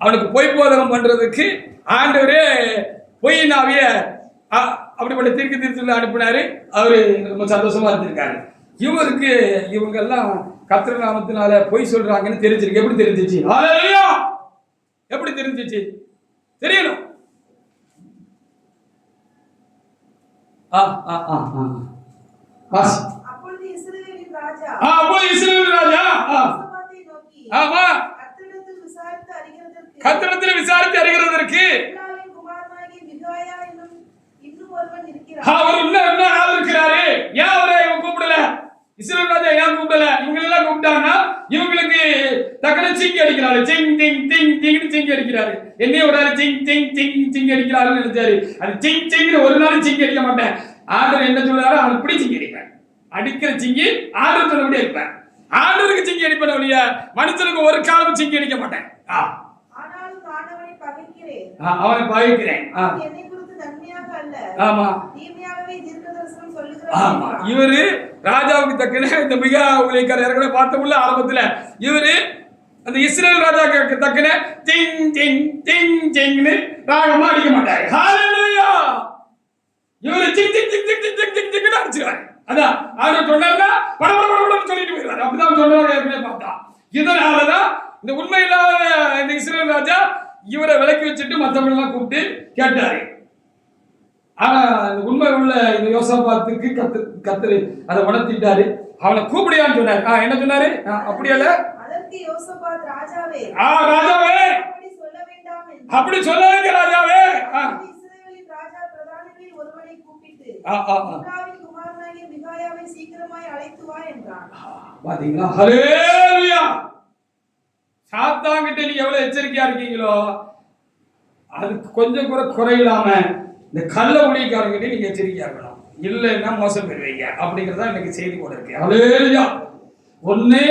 Speaker 1: அவனுக்கு பொய் போதகம் பண்றதுக்கு ஆண்டவரே பொய்யின் ஆவிய அப்படிப்பட்ட தீர்க்கதரிசிகளை அனுப்பினாரு. அவரு ரொம்ப சந்தோஷமா இருந்திருக்காரு. இவருக்கு இவங்க எல்லாம் கர்த்தர் நாமத்தினால பொய் சொல்றாங்கன்னு தெரிஞ்சிருக்கு. எப்படி தெரிஞ்சிச்சு? ஹல்லேலூயா! எப்படி தெரிஞ்சிச்சு? தெரியணும்.
Speaker 4: அப்பொழுது இஸ்ரவேலின் ராஜா
Speaker 1: ஆமா கர்த்தரிடத்தில் விசாரித்து அறிகிறதற்கு அவர் இன்னும் ஆள் இருக்கிறாரு. ஏன் அவரை இவன் கூப்பிடல? இஸ்ரவேல் ராஜா ஏன் கூப்பிடல? இவங்க எல்லாம் கூப்பிட்டாங்கன்னா இவங்களுக்கு தக்கன சிங்கி அடிக்கிறாரு. சிங் டிங் டிங் டிங்னு சிங்கி அடிக்கிறாரு. என்னைய ஒரு ஆள் சிங் டிங் டிங் சிங்கி அடிக்கிறாருன்னு நினைச்சாரு. அது சிங் சிங்னு ஒரு நாள் சிங்கி அடிக்க மாட்டேன். ஆண்டவர் என்ன சொல்றாரோ அவன் இப்படி சிங்கி அடிப்பேன். அடிக்கிற சிங்கி ஆண்டவர் சொல்லபடி அடிப்பேன். ஆண்டவருக்கு சிங்கி அடிப்பேன் ஒழிய மனுஷனுக்கு ஒரு காலமும் சிங்கி அடிக்க மாட்டேன். அவனை பகைக்கிறேன். ஆமா ஆமா இவரு ராஜாவுக்கு தக்கன இந்த மிக ஊழியக்காரர் ஏற்கனவே பார்த்தோம்ல ஆரம்பத்துல, இவரு அந்த இஸ்ரவேல் ராஜாவுக்கு தக்கன டிங் டிங் டிங் டிங்னு ராகமா அடிக்க மாட்டாரு. ஹல்லேலூயா! இவரு டிங் டிங் டிங் டிங் டிங் டிங் டிங்னு அடிச்சுவாரு. அதான் அவர் சொன்னாருன்னா படபடன்னு சொல்லிட்டு போயிடுவாரு. அப்படிதான் சொல்றாங்க ஏற்கனவே பார்த்தா. இதனாலதான் இந்த உண்மை இல்லாத இந்த இஸ்ரவேல் ராஜா இவரை விலக்கி வச்சுட்டு மற்றவங்க எல்லாம் கூப்பிட்டு கேட்டாரு. ஆனா உண்மை உள்ள இந்த யோசாபாத்துக்கு கர்த்தர் அதை உணர்த்திட்டாரு. அவனை கூப்பிடியான்னு சொன்னாரு. என்ன சொன்னாரு? அப்படியல்ல ராஜாவே அப்படி சொல்லாதீங்க ராஜாவே. பாத்தீங்களா? ஹல்லேலூயா! சாத்தான்கிட்ட நீங்க எவ்வளவு எச்சரிக்கையா இருக்கீங்களோ அதுக்கு கொஞ்சம் கூட குறையில்லாம இந்த கள்ள ஊழியக்காரங்கிட்ட நீங்க எச்சரிக்கையா இருக்கணும். இல்லைன்னா மோசம் பெறுவீங்க அப்படிங்கறதா எனக்கு செய்தி கூட இருக்கு. ஹல்லேலூயா! ஒண்ணு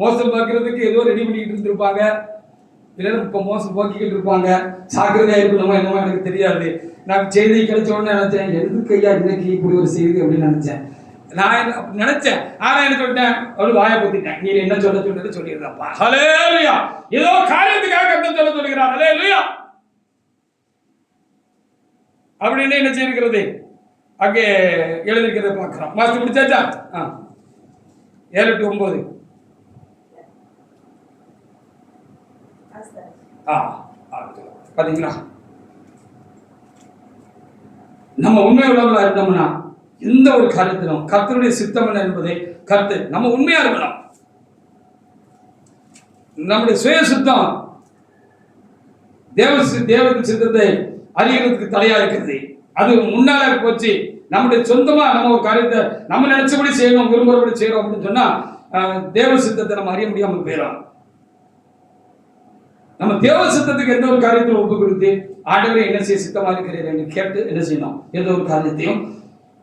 Speaker 1: மோசம் பார்க்கறதுக்கு ஏதோ ரெடி பண்ணிக்கிட்டு இருந்திருப்பாங்க, இல்லைன்னா இப்ப மோசம் போக்கிக்கிட்டு இருப்பாங்க. ஜாக்கிரதையா இருக்கணுமா என்னமோ எனக்கு தெரியாது. நான் செய்தி கிடைச்ச உடனே நினைச்சேன், எதுக்கு ஐயா இன்னைக்கு இப்படி ஒரு செய்தி அப்படின்னு நினைச்சேன். நான் நினைச்சேன். ஆனா என்ன சொல்லிட்டேன்? அவரு வாயை பொத்திட்டேன். நீ என்ன சொல்றது சொல்லிடுறப்பா. ஹல்லேலூயா! ஏதோ காரியத்துக்காக கர்த்தர் சொல்ல சொல்லுகிறார். ஹல்லேலூயா! அப்படின்னு என்ன செய்திருக்கிறது அங்கே எழுதிருக்கிறத பார்க்கிறோம். மாஸ்டர் முடிச்சாச்சா? 7 to 9 பாத்தீங்களா? நம்ம உண்மை உள்ளவர்களா இருந்தோம்னா எந்த ஒரு காரியத்திலும் கர்த்தருடைய சித்தம் என்ன என்பதை கர்த்தர் நம்ம உண்மையா இருக்கணும். நம்முடைய சுய சுத்தம் தேவ சித்தத்தை அறிகிறதுக்கு தடையா இருக்கிறது. அது முன்னால போச்சு. நம்முடைய சொந்தமா நம்ம ஒரு காரியத்தை நம்ம நினைச்சபடி செய்யணும், விரும்புறபடி செய்யறோம் அப்படின்னு சொன்னா தேவ சித்தத்தை நம்ம அறிய முடியாமல் போயிடும். நம்ம தேவ சித்தத்துக்கு எந்த ஒரு காரியத்தில் ஒப்பு கொடுத்து ஆண்டவரே என்ன செய்ய சித்தமா இருக்கிறீர்கள் என்று கேட்டு என்ன செய்யணும்? எந்த ஒரு காரியத்தையும்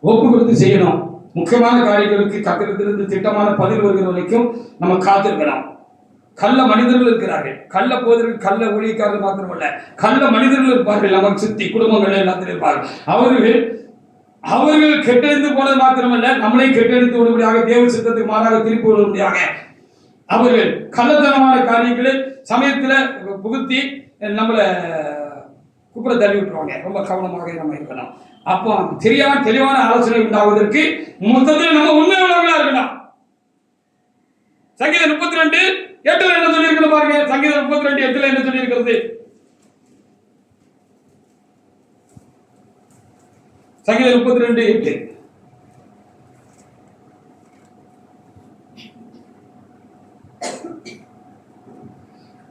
Speaker 1: ஒப்பு கொடுத்து செய்யணும். முக்கியமான காரியங்களுக்கு கத்திரத்திலிருந்து திட்டமான பதில் வருகிற வரைக்கும் நம்ம காத்திருக்கலாம். கள்ள மனிதர்கள் இருக்கிறார்கள். கள்ள போதர்கள், கள்ள ஊழியக்காரர்கள் மாத்திரமல்ல, கள்ள மனிதர்கள் இருப்பார்கள். நமக்கு சுத்தி குடும்பங்கள் எல்லாத்திலும் இருப்பார்கள். அவர்கள் கெட்டெழுந்து போனது மாத்திரமல்ல, நம்மளை கெட்டெழுத்து விடும்படியாக தேவ சித்தத்துக்கு மாறாக திருப்பி விடும்படியாக அவர்கள் கள்ளத்தனமான காரியங்களை சமயத்துல புகுத்தி நம்மளை குப்புற தள்ளி விட்டுருவாங்க. ரொம்ப கவனமாக நம்ம இருக்கணும். அப்போ தெளிவான ஆலோசனை உண்டாவதற்கு மொத்தத்தில் நம்ம உண்மை உள்ளவர்களா இருக்கணும். சங்கீதம் 32:8 என்ன சொல்லி இருக்கிறது பாருங்க. சங்கீதம் 32:8 என்ன சொல்லி இருக்கிறது? சங்கீதம் 32:8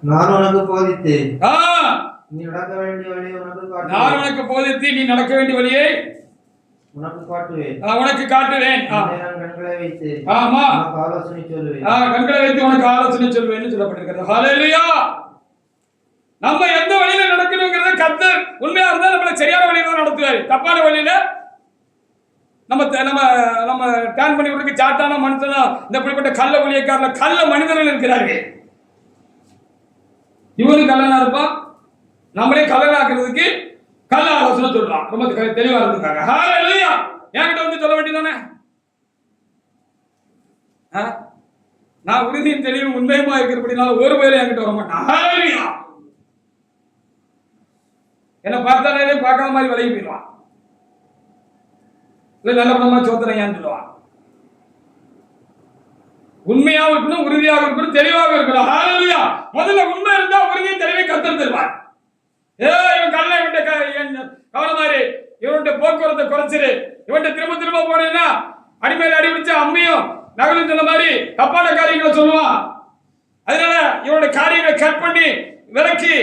Speaker 2: நான் உனக்கு போதித்து நீ நடக்க வேண்டிய வழியை உனக்கு காட்டுவேன்.
Speaker 1: நான் உனக்கு போதித்து நீ நடக்க வேண்டிய வழியை
Speaker 2: உனக்கு காட்டுவேன்.
Speaker 1: உனக்கு காட்டுவேன்.
Speaker 2: நான் கண்களை வைத்து
Speaker 1: ஆமா
Speaker 2: உனக்கு ஆலோசனை சொல்லுவேன்.
Speaker 1: கண்களை வைத்து உனக்கு ஆலோசனை சொல்லுவேன்னு சொல்லப்பட்டிருக்கிறது. ஹல்லேலூயா! நம்ம எந்த வழியில நடக்கணும்ங்கறத கர்த்தர் உண்மையா இருந்தா நம்மள சரியான வழியில தான் நடத்துவாரு. தப்பான வழியில நம்ம நம்ம நம்ம டர்ன் பண்ணி விடுறதுக்கு சாத்தான மனுஷனா இந்த இப்படிப்பட்ட கள்ள ஊழியக்காரல கள்ள மனிதர்கள் இருக்கிறார்கள். இவரு கள்ளனா இருப்பான், நம்மளே கள்ளனாக்குறதுக்கு கள்ள ஆலோசனை சொல்றான். ரொம்ப தெளிவா இருந்திருக்காங்க. ஹல்லேலூயா! என்கிட்ட வந்து சொல்ல வேண்டியதானே? நான் உறுதியும் தெளிவும் உண்மையுமா இருக்கிறபடினால ஒரு வேலை என்கிட்ட வர மாட்டான். ஹல்லேலூயா. என்ன பார்த்தாலே பார்க்காத மாதிரி விலகி போயிடுவான். இல்ல நல்ல பணமா சோத்திரையான்னு சொல்லுவான். உண்மையாக இருக்கணும், உறுதியாக இருக்கணும், தெளிவாக இருக்கணும். ஹல்லேலூயா. முதல்ல உண்மை இருந்தா உறுதியை தெளிவை கர்த்தர் தருவார். இவன் கல்ல இவன்ட்ட கவனமாரி, இவன்ட்ட போக்குவரத்தை குறைச்சிரு, இவன்ட்ட திரும்ப திரும்ப போனேன்னா அடிமையில அடிபிடிச்ச அம்மையும் நகலும் சொன்ன மாதிரி தப்பான காரியங்களை சொல்லுவான். அதனால இவனுடைய காரியங்களை கட் பண்ணி விலக்கி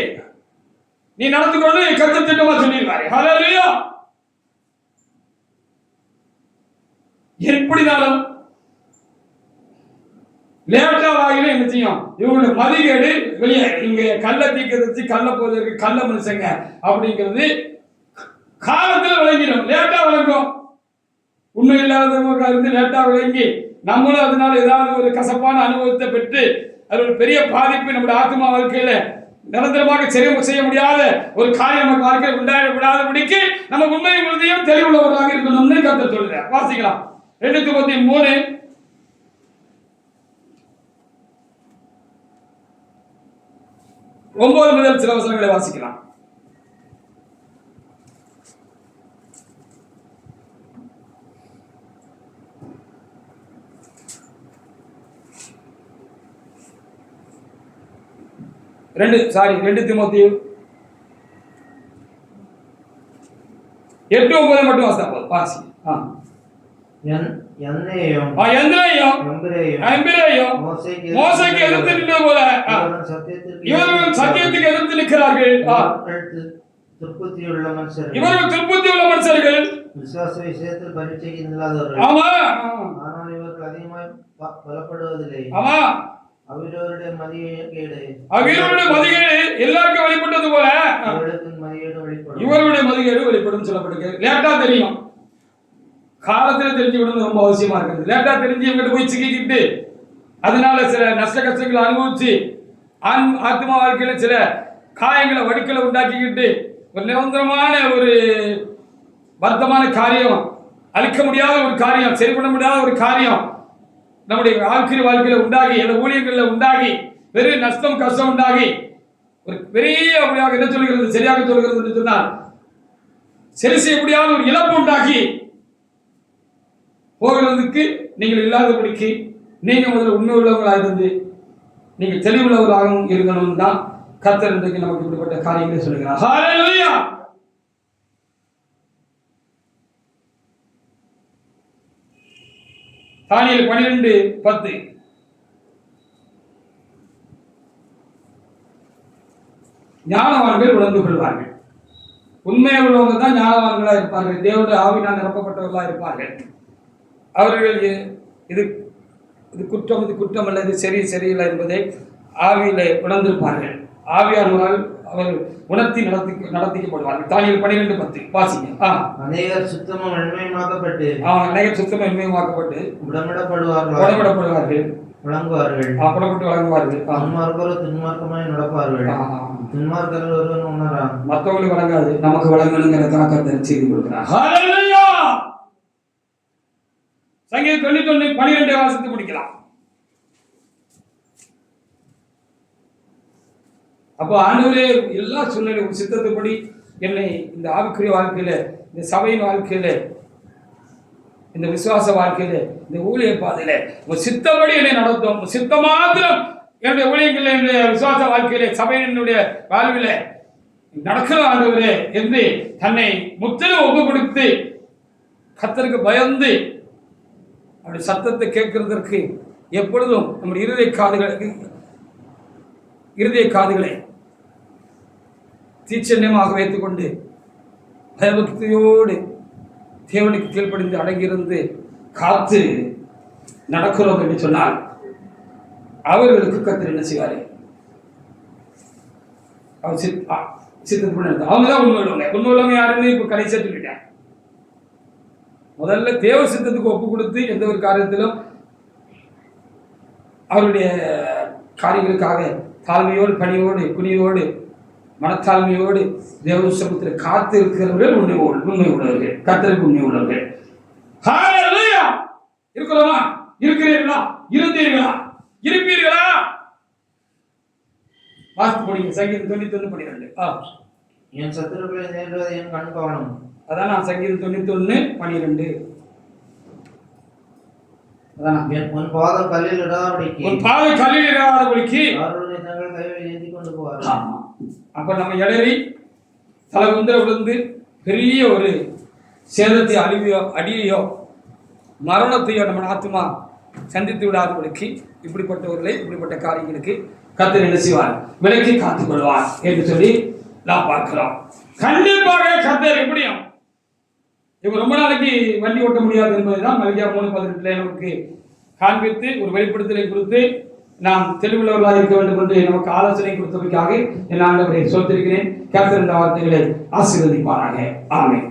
Speaker 1: நீ நடந்து கொண்டு கர்த்தர் திட்டமா சொல்லியிருக்காரு. ஹல்லேலூயா. எப்படினாலும் லேட்டா வாயில என்ன செய்யும், இவங்களுடைய மதிகேடு வெளியே இங்க கள்ள தீக்கரிச்சு கள்ள போவதற்கு கள்ள மனுஷங்க அப்படிங்கிறது காலத்துல விளங்கிடும். லேட்டா விளங்கும். உண்மை இல்லாதவங்க இருந்து லேட்டா விளங்கி நம்மளும் அதனால ஏதாவது ஒரு கசப்பான அனுபவத்தை பெற்று அது ஒரு பெரிய பாதிப்பு நம்முடைய ஆத்மா வாழ்க்கையில நிரந்தரமாக செய்ய முடியாத ஒரு காரியம் நம்ம வாழ்க்கையில் உண்டாக விடாதபடிக்கு நம்ம உண்மை உறுதியும் தெளிவுள்ளவர்களாக இருக்கணும்னு கர்த்தர் சொல்றார். வாசிக்கலாம் 2 Timotheus 3 9 முதல் சில வசனங்களை வாசிக்கலாம். ரெண்டு தீமோத்தேயு 8:9 மட்டும் வாசி. மோசேக்கு எதிர்த்து நின்றது போல இவர்கள் சத்தியத்துக்கு எதிர்த்து நிற்கிறார்கள். இவர்கள் திருப்பதி உள்ள மனுஷர்கள்,
Speaker 2: விசுவாச விஷயத்தில் பரீட்சை இல்லாதவர்கள்.
Speaker 1: ஆமா,
Speaker 2: ஆனால் இவர்கள் அதிகமாக பலப்படுவதில்லை.
Speaker 1: ஆமா,
Speaker 2: அவர்களுடைய மதிகேடு
Speaker 1: எல்லாருக்கும் வெளிப்பட்டது போல இவர்களுடைய மதிகேடு வெளிப்படும் சொல்லப்படுகிறது. லேட்டா தெரியும், காலத்துல தெரிஞ்சுக்கணும் ரொம்ப அவசியமா இருக்குது. லேட்டா தெரிஞ்சு இவங்கிட்ட போய் சிக்கிக்கிட்டு அதனால சில நஷ்ட கஷ்டங்களை அனுபவிச்சு ஆத்மா வாழ்க்கையில சில காயங்களை வடுக்களை உண்டாக்கிக்கிட்டு ஒரு நிரந்தரமான ஒரு வருத்தமான காரியம், அழிக்க முடியாத ஒரு காரியம், சரி பண்ண முடியாத ஒரு காரியம் நம்முடைய வாழ்க்கையில உண்டாகி, அந்த ஊழியங்கள்ல உண்டாகி பெரிய நஷ்டம் கஷ்டம் உண்டாகி ஒரு பெரிய என்ன சொல்லுகிறது, சரியாக சொல்லுகிறது என்று சொன்னால் சரி செய்ய முடியாத ஒரு இழப்பு உண்டாகி போகிறதுக்கு நீங்கள் இல்லாதபடிக்கு நீங்க முதல்ல உண்மை உள்ளவர்களாக இருந்து நீங்க தெளிவுள்ளவர்களாகவும் இருக்கணும் தான் கர்த்தர் இன்றைக்கு நமக்கு இப்படிப்பட்ட காரியங்களை சொல்லுகிறார். ஹல்லேலூயா. தானியேல் 12:10 ஞானவான்கள் உணர்ந்து கொள்வார்கள். உண்மை உள்ளவங்க தான் ஞானவான்களா இருப்பார்கள், தேவனுடைய ஆவியினால் நிரப்பப்பட்டவர்களா இருப்பார்கள். அவர்கள் இது குற்றம், இது குற்றம் அல்ல, இது சரியில்லை என்பதை ஆவியில உணர்ந்திருப்பார்கள். ஆவியானவர்கள் அவர் உணர்த்தி நடத்திக்கப்படுவார்கள். தானியேல் 12:10 வாசிங்க.
Speaker 2: அநேகர் சுத்தமும் வெண்மையுமாக்கப்பட்டு
Speaker 1: புடமிடப்படுவார்கள், வழங்குவார்கள்.
Speaker 2: துன்மார்க்கமாய் நடப்பார்கள். துன்மார்க்கர்கள் ஒருவன் உணரான்.
Speaker 1: மற்றவங்களுக்கு வழங்காது, நமக்கு வழங்கணுங்கிற கணக்கத்தை செய்து கொடுக்கிறார். ஹல்லேலூயா. சங்கீதம் 91:12 வாசித்து முடிக்கலாம். அப்போ ஆண்டவரே எல்லா சூழ்நிலை சித்தத்துப்படி என்னை இந்த ஆவிக்குரிய வாழ்க்கையில, இந்த சபையின் வாழ்க்கையில, இந்த விசுவாச வாழ்க்கையில, இந்த ஊழிய பாதையில ஒரு சித்தப்படி என்னை நடத்தும். சித்த மாத்திரம் என்னுடைய ஊழியர்கள், என்னுடைய விசுவாச வாழ்க்கையில, சபையினுடைய வாழ்வில நடக்கணும் ஆண்டவரே என்று தன்னை முற்றிலும் ஒப்பு கொடுத்து கர்த்தருக்கு பயந்து அப்படி சத்தத்தை கேட்கிறதற்கு எப்பொழுதும் நம்முடைய இருதய காதுகளை தீட்சண்யமாக வைத்துக் கொண்டு பயபக்தியோடு தேவனுக்கு கீழ்ப்படிந்து அடங்கியிருந்து காத்து நடக்கிறோம் என்று சொன்னால் அவர்களுக்கு கர்த்தர் என்ன செய்வாரு? அவர் சித்தப்படி அவங்கதான் உண்மையுள்ளவங்க யாருன்னு இப்ப கடைசியா சொல்லிட்டேன். முதல்ல தேவ சித்தத்துக்கு ஒப்பு கொடுத்து எந்த ஒரு காரியத்திலும் அவருடைய காரியங்களுக்காக தாழ்மையோடு, பணியோடு, குனியோடு, மனத்தாழ்மையோடு தேவ சமூகத்தில் காத்து இருக்கிறவர்கள் உண்மை உள்ளவர்கள், கர்த்தருக்கு உண்மை உள்ளவர்கள். ஹல்லேலூயா. இருக்கிறோமா? இருக்கிறீர்களா? இருந்தீர்களா? இருப்பீர்களா? வாசித்து படிங்க. சங்கீதம் 91:12.
Speaker 2: என் சத்துருக்களை நேரிடுவது என் கண் காணும்.
Speaker 1: அதான் நான் சங்கீதம் 91:12. அதான்
Speaker 2: உன் பாதம் கல்லில் இடாதபடிக்கு
Speaker 1: ஒரு பாவை கல்லில் இடாதபடிக்கு
Speaker 2: அவர்களுடைய தங்கள் கைகளை ஏந்தி கொண்டு போவார்.
Speaker 1: அப்ப நம்ம இடறி தலை குந்திர விழுந்து பெரிய ஒரு சேதத்தை அடியையோ மரணத்தையோ நம்ம ஆத்துமா சந்தித்து விடாதபடிக்கு இப்படிப்பட்டவர்களை இப்படிப்பட்ட காரியங்களுக்கு கர்த்தர் என்ன செய்வார்? விலக்கி காத்துக் கொள்வார் என்று சொல்லி நாம் பார்க்கிறோம். கண்டிப்பாக கர்த்தர் எப்படியும் இவங்க ரொம்ப நாளைக்கு வண்டி ஓட்ட முடியாது என்பதுதான் மல்கியா 3:18 நமக்கு காண்பித்து ஒரு வெளிப்படுத்தலை கொடுத்து நாம் தெளிவுள்ளவர்களாக இருக்க வேண்டும் என்று நமக்கு ஆலோசனை கொடுத்ததற்காக என் ஆண்டவரை சொல்லிருக்கிறேன். கர்த்தர் இந்த வார்த்தைகளை ஆசீர்வதிப்பாராக. ஆமென்.